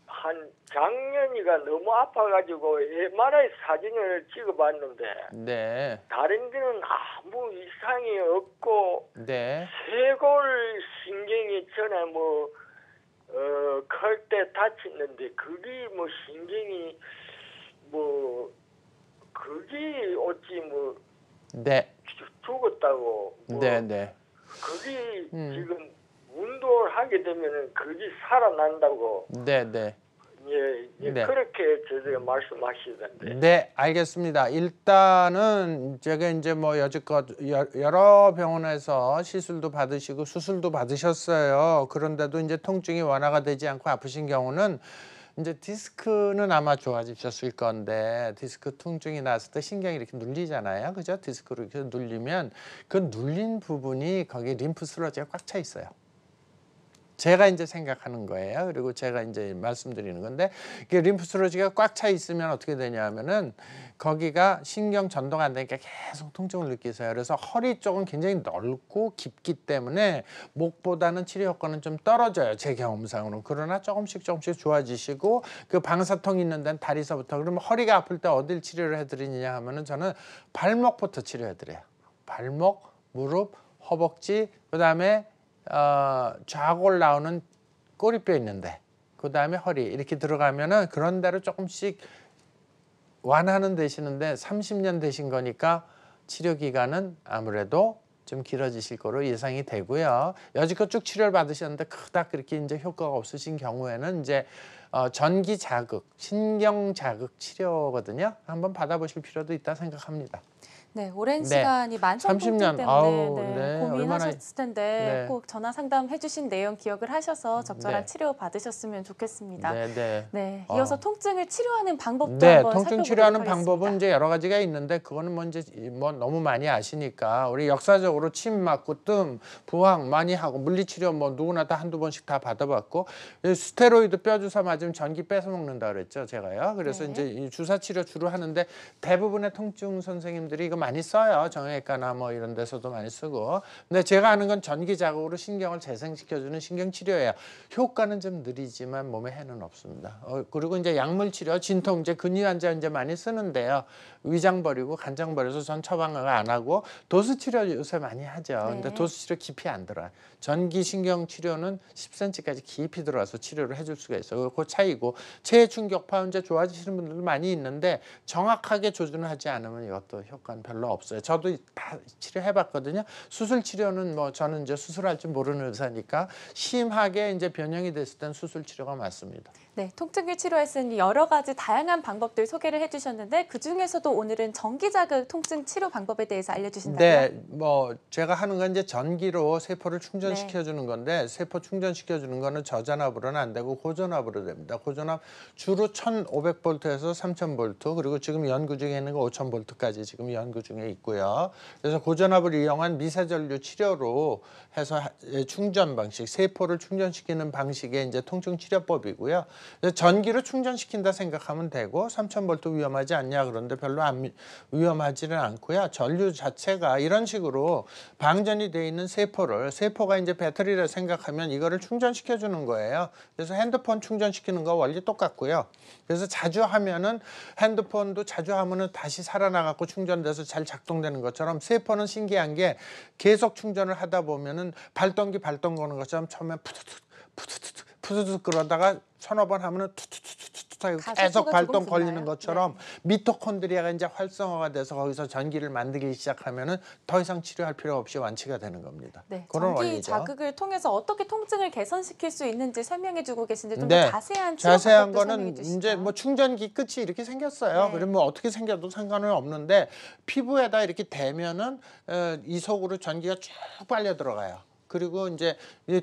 한 작년이가 너무 아파가지고 MRI 사진을 찍어봤는데 네. 다른 데는 아무 이상이 없고 네. 쇄골 신경이 전에 클 때 다쳤는데 그게 신경이 그게 어찌 네. 죽었다고 네네. 그게 지금 운동을 하게 되면은 그게 살아난다고 네네. 예, 네. 그렇게 저희가 말씀하시던데. 네, 알겠습니다. 일단은 제가 이제 여지껏 여러 병원에서 시술도 받으시고 수술도 받으셨어요. 그런데도 이제 통증이 완화가 되지 않고 아프신 경우는 이제 디스크는 아마 좋아지셨을 건데 디스크 통증이 났을 때 신경이 이렇게 눌리잖아요. 그죠? 디스크로 이렇게 눌리면 그 눌린 부분이 거기 림프 슬러지가 꽉 차 있어요. 제가 이제 생각하는 거예요. 그리고 제가 이제 말씀드리는 건데 이게 림프 슬러지가 꽉 차 있으면 어떻게 되냐면은 거기가 신경 전도가 안 되니까 계속 통증을 느끼세요. 그래서 허리 쪽은 굉장히 넓고 깊기 때문에 목보다는 치료 효과는 좀 떨어져요. 제 경험상으로는. 그러나 조금씩 좋아지시고 그 방사통 있는 데는 다리서부터 그러면 허리가 아플 때 어딜 치료를 해드리느냐 하면은 저는 발목부터 치료해드려요. 발목, 무릎, 허벅지, 그다음에 좌골 나오는 꼬리뼈 있는데 그 다음에 허리 이렇게 들어가면은 그런 대로 조금씩 완화는 되시는데 30년 되신 거니까 치료 기간은 아무래도 좀 길어지실 거로 예상이 되고요. 여지껏 쭉 치료를 받으셨는데 그닥 그렇게 이제 효과가 없으신 경우에는 이제 전기 자극, 신경 자극 치료거든요. 한번 받아보실 필요도 있다 생각합니다. 네, 오랜 네. 시간이 만성 통증 30년. 때문에 아우, 네. 고민하셨을 텐데 네. 꼭 전화 상담해 주신 내용 기억을 하셔서 적절한 네. 치료 받으셨으면 좋겠습니다. 네. 네, 이어서 통증을 치료하는 방법도 네, 한번 통증 살펴보도록 치료하는 하겠습니다. 방법은 이제 여러 가지가 있는데 그거는 이제 너무 많이 아시니까 우리 역사적으로 침 맞고 뜸, 부항 많이 하고 물리치료 누구나 다 한두 번씩 다 받아봤고 스테로이드 뼈 주사 맞으면 전기 뺏어 먹는다 그랬죠, 제가요. 그래서 네. 이제 이 주사 치료 주로 하는데 대부분의 통증 선생님들이 이거 많이 써요. 정형외과나 이런 데서도 많이 쓰고. 근데 제가 하는 건 전기 자극으로 신경을 재생시켜주는 신경 치료예요. 효과는 좀 느리지만 몸에 해는 없습니다. 그리고 이제 약물 치료, 진통제, 근위 환자 이제 많이 쓰는데요. 위장 버리고 간장 버려서 전 처방을 안 하고 도수 치료 요새 많이 하죠. 네. 근데 도수 치료 깊이 안 들어요. 전기 신경 치료는 10cm까지 깊이 들어와서 치료를 해줄 수가 있어요. 그 차이고 체해 충격파 이제 좋아지시는 분들도 많이 있는데 정확하게 조준하지 않으면 이것도 효과는 별로 별로 없어요. 저도 다 치료해봤거든요. 수술 치료는 뭐 저는 이제 수술할 줄 모르는 의사니까 심하게 이제 변형이 됐을 땐 수술 치료가 맞습니다. 네, 통증을 치료할 수 있는 여러 가지 다양한 방법들 소개를 해주셨는데 그중에서도 오늘은 전기자극 통증 치료 방법에 대해서 알려주신다고요? 네, 뭐 제가 하는 건 이제 전기로 세포를 충전시켜주는 건데 세포 충전시켜주는 거는 저전압으로는 안 되고 고전압으로 됩니다. 고전압 주로 1500볼트에서 3000볼트 그리고 지금 연구 중에 있는 거 5000볼트까지 지금 연구 중에 있고요. 그래서 고전압을 이용한 미세전류 치료로 해서 충전 방식, 세포를 충전시키는 방식의 이제 통증 치료법이고요. 전기로 충전시킨다 생각하면 되고 3000볼트 위험하지 않냐 그런데 별로 위험하지는 않고요. 전류 자체가 이런 식으로 방전이 돼 있는 세포가 이제 배터리를 생각하면 이거를 충전시켜 주는 거예요. 그래서 핸드폰 충전시키는 거 원리 똑같고요. 그래서 자주 하면은 핸드폰도 자주 하면은 다시 살아나갖고 충전돼서 잘 작동되는 것처럼 세포는 신기한 게 계속 충전을 하다 보면은 발동기 발동 거는 것처럼 처음에 푸드득 그러다가 서너 번 하면은 투투투투투 하고 계속 발동 걸리는 것처럼 미토콘드리아가 이제 활성화가 돼서 거기서 전기를 만들기 시작하면은 더 이상 치료할 필요 없이 완치가 되는 겁니다. 네, 그런 전기 원리죠. 자극을 통해서 어떻게 통증을 개선시킬 수 있는지 설명해주고 계신데 좀 더 네, 자세한 치료 자세한 방법도 거는 설명해 주시죠. 이제 뭐 충전기 끝이 이렇게 생겼어요. 네. 그러면 뭐 어떻게 생겨도 상관은 없는데 피부에다 이렇게 대면은 이 속으로 전기가 쭉 빨려 들어가요. 그리고 이제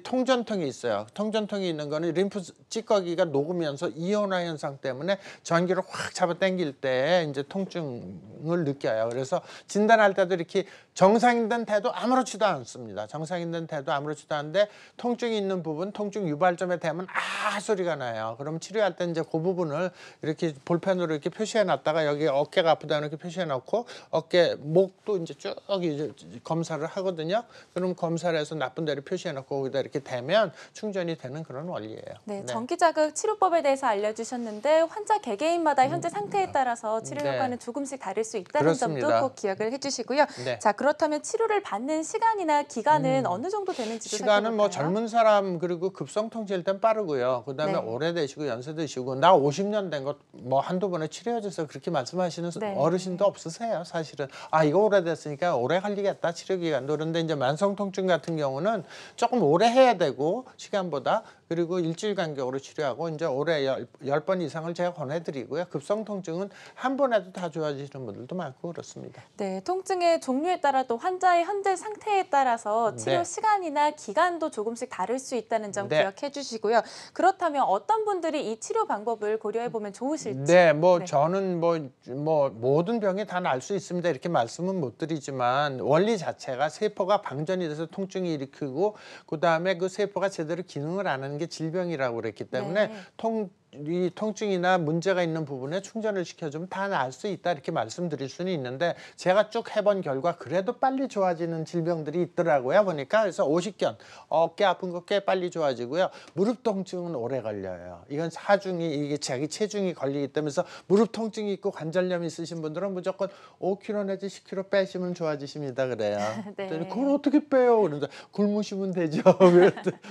통전통이 있어요. 통전통이 있는 거는 림프 찌꺼기가 녹으면서 이온화 현상 때문에 전기를 확 잡아 당길 때 이제 통증을 느껴요. 그래서 진단할 때도 이렇게 정상인 태도 아무렇지도 않습니다. 정상인 태도 아무렇지도 않은데 통증이 있는 부분, 통증 유발점에 대면 아 소리가 나요. 그럼 치료할 때 이제 그 부분을 이렇게 볼펜으로 이렇게 표시해 놨다가 여기 어깨가 아프다는 이렇게 표시해 놓고 어깨, 목도 이제 쭉 이제 검사를 하거든요. 그럼 검사를 해서 나쁜 데를 표시해 놓고 거기다 이렇게 대면 충전이 되는 그런 원리예요. 네, 전기자극 치료법에 대해서 알려주셨는데 환자 개개인마다 현재 상태에 따라서 치료 네. 효과는 조금씩 다를 수 있다는 그렇습니다. 점도 꼭 기억을 해주시고요. 네. 자, 그렇다면 치료를 받는 시간이나 기간은 어느 정도 되는지도 시간은 뭐 살펴볼까요? 젊은 사람 그리고 급성통증일 땐 빠르고요. 그다음에 네. 오래되시고 연세드시고 나 50년 된 것 뭐 한두 번에 치료해줘서 그렇게 말씀하시는 네. 어르신도 없으세요. 사실은 아 이거 오래됐으니까 오래 걸리겠다 치료 기간도. 그런데 이제 만성통증 같은 경우는 조금 오래 해야 되고 시간보다 그리고 일주일 간격으로 치료하고 이제 올해 10번 이상을 제가 권해드리고요. 급성통증은 한 번에도 다 좋아지시는 분들도 많고 그렇습니다. 네, 통증의 종류에 따라 또 환자의 현재 상태에 따라서 치료 네. 시간이나 기간도 조금씩 다를 수 있다는 점 네. 기억해 주시고요. 그렇다면 어떤 분들이 이 치료 방법을 고려해 보면 좋으실지. 네, 뭐 네. 저는 뭐 모든 병이 다 날 수 있습니다. 이렇게 말씀은 못 드리지만 원리 자체가 세포가 방전이 돼서 통증이 일으키고 그다음에 그 세포가 제대로 기능을 안 하는 게 질병이라고 그랬기 때문에 네. 이 통증이나 문제가 있는 부분에 충전을 시켜주면 다 나을 수 있다 이렇게 말씀드릴 수는 있는데 제가 쭉 해본 결과 그래도 빨리 좋아지는 질병들이 있더라고요. 보니까 그래서 오십견, 어깨 아픈 거 꽤 빨리 좋아지고요. 무릎 통증은 오래 걸려요. 이건 사중이 이게 자기 체중이 걸리기 때문에 무릎 통증이 있고 관절염 있으신 분들은 무조건 5kg 내지 10kg 빼시면 좋아지십니다 그래요. 네. 그걸 어떻게 빼요? 그런데 굶으시면 되죠.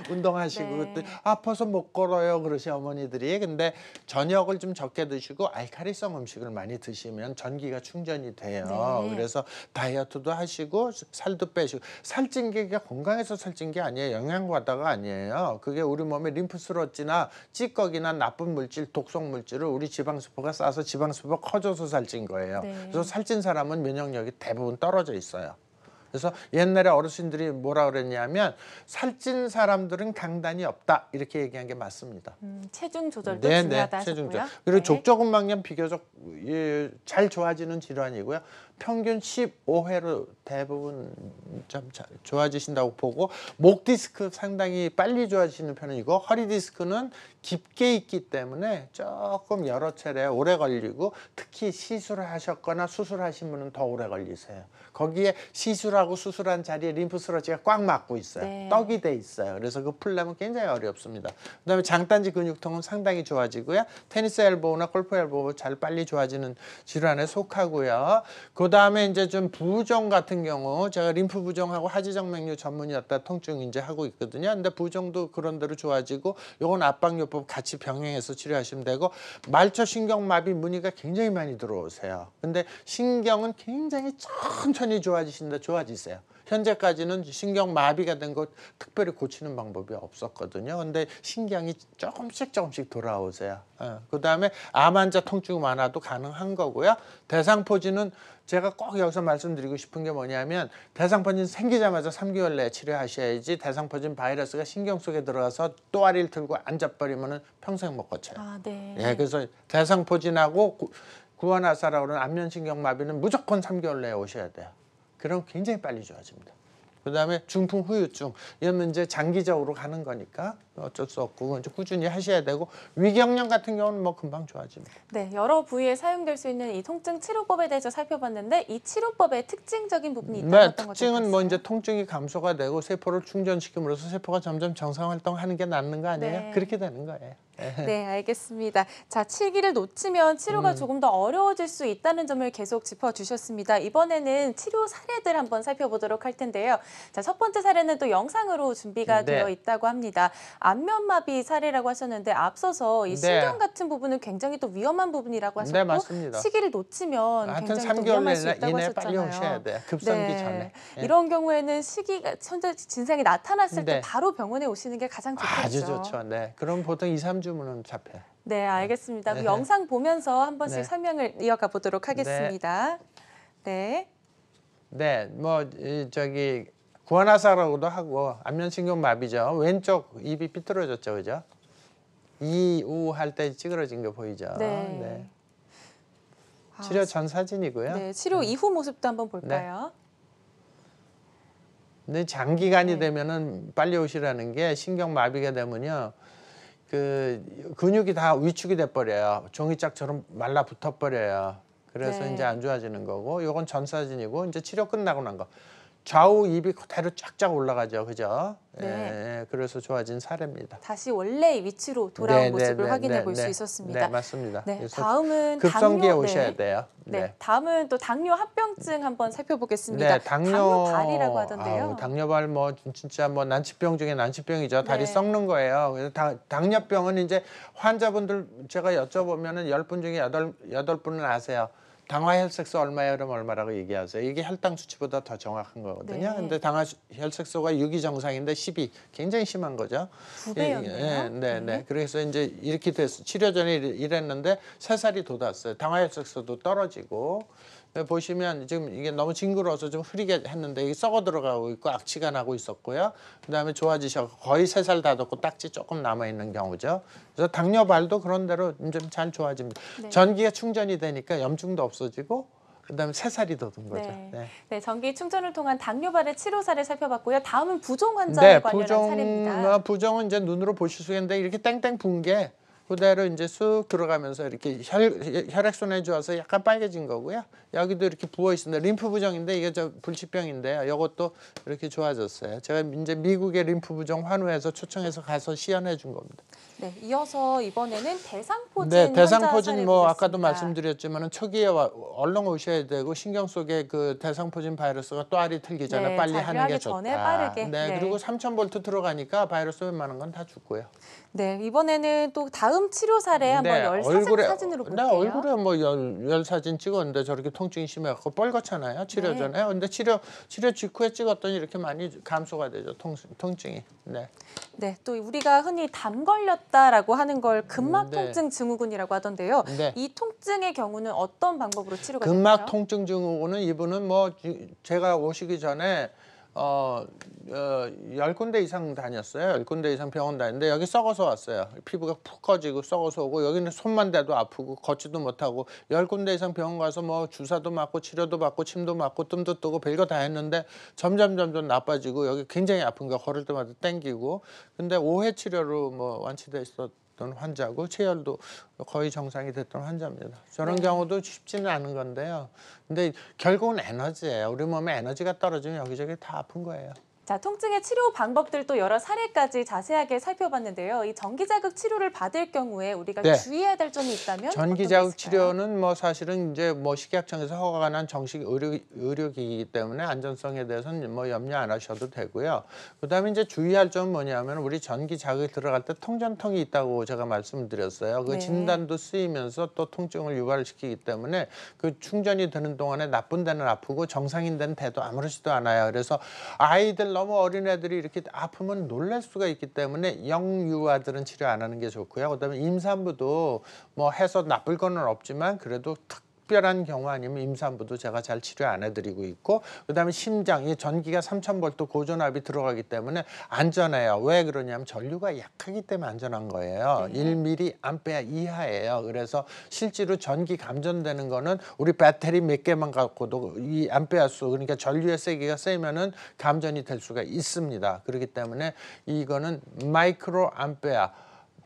운동하시고 네. 그때 아파서 못 걸어요 그러시 어머니들이. 근데 저녁을 좀 적게 드시고 알칼리성 음식을 많이 드시면 전기가 충전이 돼요. 네. 그래서 다이어트도 하시고 살도 빼시고 살찐 게 건강해서 살찐 게 아니에요. 영양과다가 아니에요. 그게 우리 몸에 림프스러지나 찌꺼기나 나쁜 물질, 독성 물질을 우리 지방세포가 싸서 지방세포가 커져서 살찐 거예요. 네. 그래서 살찐 사람은 면역력이 대부분 떨어져 있어요. 그래서 옛날에 어르신들이 뭐라 그랬냐면 살찐 사람들은 강단이 없다 이렇게 얘기한 게 맞습니다. 체중 조절도 중요하다 체중 하셨고요. 조절. 그리고 네. 족저근막염 비교적 잘 좋아지는 질환이고요. 평균 15회로 대부분 좀 좋아지신다고 보고 목 디스크 상당히 빨리 좋아지시는 편이고 허리 디스크는 깊게 있기 때문에 조금 여러 차례 오래 걸리고 특히 시술을 하셨거나 수술하신 분은 더 오래 걸리세요. 거기에 시술하고 수술한 자리에 림프스러지가 꽉 막고 있어요. 네. 떡이 돼 있어요. 그래서 그 풀려면 굉장히 어렵습니다. 그다음에 장단지 근육통은 상당히 좋아지고요. 테니스 엘보우나 골프 엘보우 잘 빨리 좋아지는 질환에 속하고요. 그다음에 이제 좀 부종 같은 경우 제가 림프 부종하고 하지정맥류 전문의였다 통증 이제 하고 있거든요. 근데 부종도 그런 대로 좋아지고 요건 압박요법 치료법 같이 병행해서 치료하시면 되고 말초신경마비 문의가 굉장히 많이 들어오세요. 근데 신경은 굉장히 천천히 좋아지세요. 현재까지는 신경마비가 된 거 특별히 고치는 방법이 없었거든요. 근데 신경이 조금씩 돌아오세요. 그다음에 암 환자 통증 완화도 가능한 거고요. 대상포진은 제가 꼭 여기서 말씀드리고 싶은 게 뭐냐면 대상포진 생기자마자 3개월 내에 치료하셔야지 대상포진 바이러스가 신경 속에 들어가서 또아리를 들고 앉아버리면 평생 못 고쳐요. 아, 네. 예, 그래서 대상포진하고 구안화사라고 하는 안면신경마비는 무조건 3개월 내에 오셔야 돼요. 그럼 굉장히 빨리 좋아집니다. 그다음에 중풍 후유증 이런 이제 장기적으로 가는 거니까 어쩔 수 없고 이제 꾸준히 하셔야 되고 위경련 같은 경우는 뭐 금방 좋아집니다. 네, 여러 부위에 사용될 수 있는 이 통증 치료법에 대해서 살펴봤는데 이 치료법의 특징적인 부분이 있다면 어떤 것들이 특징은 뭐 있을까요? 이제 통증이 감소가 되고 세포를 충전시킴으로써 세포가 점점 정상 활동하는 게 낫는 거 아니에요? 네. 그렇게 되는 거예요. 네, 알겠습니다. 자, 치기를 놓치면 치료가 조금 더 어려워질 수 있다는 점을 계속 짚어주셨습니다. 이번에는 치료 사례들 한번 살펴보도록 할 텐데요. 자, 첫 번째 사례는 또 영상으로 준비가 네. 되어 있다고 합니다. 안면마비 사례라고 하셨는데 앞서서 이 네. 신경 같은 부분은 굉장히 또 위험한 부분이라고 하셨고 네, 맞습니다. 시기를 놓치면 하여튼 굉장히 또 3개월 위험할 수 있다고 이내에 하셨잖아요. 빨리 오셔야 돼요. 급성기 네. 전에. 예. 이런 경우에는 시기가 현재 증상이 나타났을 때 네. 바로 병원에 오시는 게 가장 좋겠죠. 아주 좋죠. 네. 그럼 보통 2, 3주면 잡혀요. 네, 알겠습니다. 그 영상 보면서 한 번씩 네. 설명을 이어가 보도록 하겠습니다. 네. 네, 뭐 저기 구안화사라고도 하고 안면신경마비죠. 왼쪽 입이 삐뚤어졌죠, 그죠? 이우 할 때 찌그러진 거 보이죠? 네. 아, 치료 전 사진이고요. 네, 치료 이후 모습도 한번 볼까요? 근데 장기간이 네. 되면은 빨리 오시라는 게 신경마비가 되면요. 그 근육이 다 위축이 돼 버려요. 종이짝처럼 말라붙어 버려요. 그래서 네. 이제 안 좋아지는 거고, 요건 전 사진이고 이제 치료 끝나고 난 거. 좌우 입이 그대로 쫙쫙 올라가죠, 그죠? 네. 예, 그래서 좋아진 사례입니다. 다시 원래의 위치로 돌아온 네, 모습을 네, 확인해 네, 볼 수 네. 있었습니다. 네, 맞습니다. 네, 그래서 다음은 급성기에 당뇨, 오셔야 네. 돼요. 네, 다음은 또 당뇨 합병증 한번 살펴보겠습니다. 네, 당뇨발이라고 하던데요. 아우, 당뇨발 뭐 진짜 뭐 난치병 중에 난치병이죠. 다리 네. 썩는 거예요. 그래서 당뇨병은 이제 환자분들 제가 여쭤보면은 10분 중에 8분은 아세요. 당화혈색소 얼마예요? 그럼 얼마라고 얘기하세요. 이게 혈당 수치보다 더 정확한 거거든요. 네. 근데 당화혈색소가 6이 정상인데 10이 굉장히 심한 거죠. 2배였네요. 네. 그래서 이제 이렇게 돼서 치료 전에 이랬는데 3살이 돋았어요. 당화혈색소도 떨어지고. 보시면 지금 이게 너무 징그러워서 좀 흐리게 했는데 이게 썩어 들어가고 있고 악취가 나고 있었고요. 그다음에 좋아지셔서 거의 3살 다 돋고 딱지 조금 남아 있는 경우죠. 그래서 당뇨발도 그런 대로 좀 잘 좋아집니다. 네. 전기가 충전이 되니까 염증도 없어지고 그다음에 3살이 돋은 거죠. 네. 네, 전기 충전을 통한 당뇨발의 치료 사례 살펴봤고요. 다음은 부종 환자 네, 관련한 사례입니다. 부종은 이제 눈으로 보실 수 있는데 이렇게 땡땡 분 게 그대로 이제 쑥 들어가면서 이렇게 혈액순환이 좋아서 약간 빨개진 거고요. 여기도 이렇게 부어 있습니다. 림프 부종인데 이게 저 불치병인데요. 이것도 이렇게 좋아졌어요. 제가 이제 미국의 림프 부종 환우에서 초청해서 가서 시연해 준 겁니다. 네, 이어서 이번에는 대상포진 네, 환자 대상포진 사례 뭐 보겠습니다. 아까도 말씀드렸지만은 초기에 얼른 오셔야 되고 신경 속에 그 대상포진 바이러스가 또아리 틀기 전에 네, 빨리 하는 게 자기하기 좋다. 전에 빠르게. 네, 네. 그리고 3000V 들어가니까 바이러스 웬만한 건 다 죽고요. 네, 이번에는 또 다음 치료 사례 한번 열 사진으로 볼게요. 네, 얼굴에 뭐 열 사진 찍었는데 저렇게 통증이 심해갖고 뻘겋잖아요. 치료 네. 전에. 근데 치료 직후에 찍었더니 이렇게 많이 감소가 되죠. 통증이. 네. 네, 또 우리가 흔히 담 걸렸다라고 하는 걸 근막 네. 통증 증후군이라고 하던데요. 네. 이 통증의 경우는 어떤 방법으로 치료가 근막 될까요? 통증 증후군은 이분은 뭐 제가 오시기 전에 10군데 이상 다녔어요. 10군데 이상 병원 다녔는데 여기 썩어서 왔어요. 피부가 푹 꺼지고 썩어서 오고 여기는 손만 대도 아프고 걷지도 못하고 10군데 이상 병원 가서 뭐 주사도 맞고 치료도 받고 침도 맞고 뜸도 뜨고 별거 다 했는데 점점 나빠지고 여기 굉장히 아픈 거 걸을 때마다 땡기고 근데 5회 치료로 뭐 완치돼 있었던 환자고 체열도 거의 정상이 됐던 환자입니다. 저런 네. 경우도 쉽지는 않은 건데요. 근데 결국은 에너지예요. 우리 몸에 에너지가 떨어지면 여기저기 다 아픈 거예요. 자, 통증의 치료 방법들 또 여러 사례까지 자세하게 살펴봤는데요. 이 전기자극 치료를 받을 경우에 우리가 네. 주의해야 될 점이 있다면 전기자극 어떤 게 있을까요? 치료는 뭐 사실은 이제 뭐 식약청에서 허가가 난 정식 의료기기이기 때문에 안전성에 대해서는 뭐 염려 안 하셔도 되고요. 그다음에 이제 주의할 점은 뭐냐면 우리 전기자극이 들어갈 때 통전통이 있다고 제가 말씀드렸어요. 그 네. 진단도 쓰이면서 또 통증을 유발시키기 때문에 그 충전이 되는 동안에 나쁜 데는 아프고 정상인 데는 돼도 아무렇지도 않아요. 그래서 아이들 너무 어린 애들이 이렇게 아프면 놀랄 수가 있기 때문에 영유아들은 치료 안 하는 게 좋고요. 그다음에 임산부도 뭐 해서 나쁠 거는 없지만 그래도 특별한 경우 아니면 임산부도 제가 잘 치료 안 해드리고 있고, 그다음에 심장, 이 전기가 3000V 고전압이 들어가기 때문에 안전해요. 왜 그러냐면 전류가 약하기 때문에 안전한 거예요. 네. 1mA 이하예요. 그래서 실제로 전기 감전되는 거는 우리 배터리 몇 개만 갖고도 이 암페어 수, 그러니까 전류의 세기가 세면은 감전이 될 수가 있습니다. 그렇기 때문에 이거는 마이크로 암페어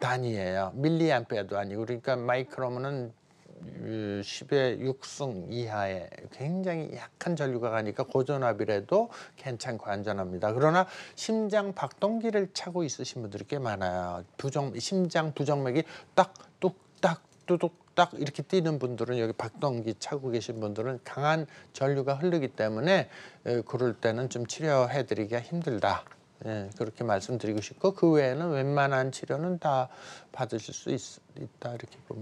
단위예요. 밀리암페어도 아니고, 그러니까 마이크로면은 10의 6승 이하의 굉장히 약한 전류가 가니까 고전압이라도 괜찮고 안전합니다. 그러나 심장 박동기를 차고 있으신 분들이 꽤 많아요. 심장 부정맥이 딱 뚝딱 뚜둑딱 이렇게 뛰는 분들은, 여기 박동기 차고 계신 분들은 강한 전류가 흐르기 때문에 그럴 때는 좀 치료해 드리기가 힘들다. 예, 그렇게 말씀드리고 싶고, 그 외에는 웬만한 치료는 다 받으실 수 있다 이렇게 봅니다.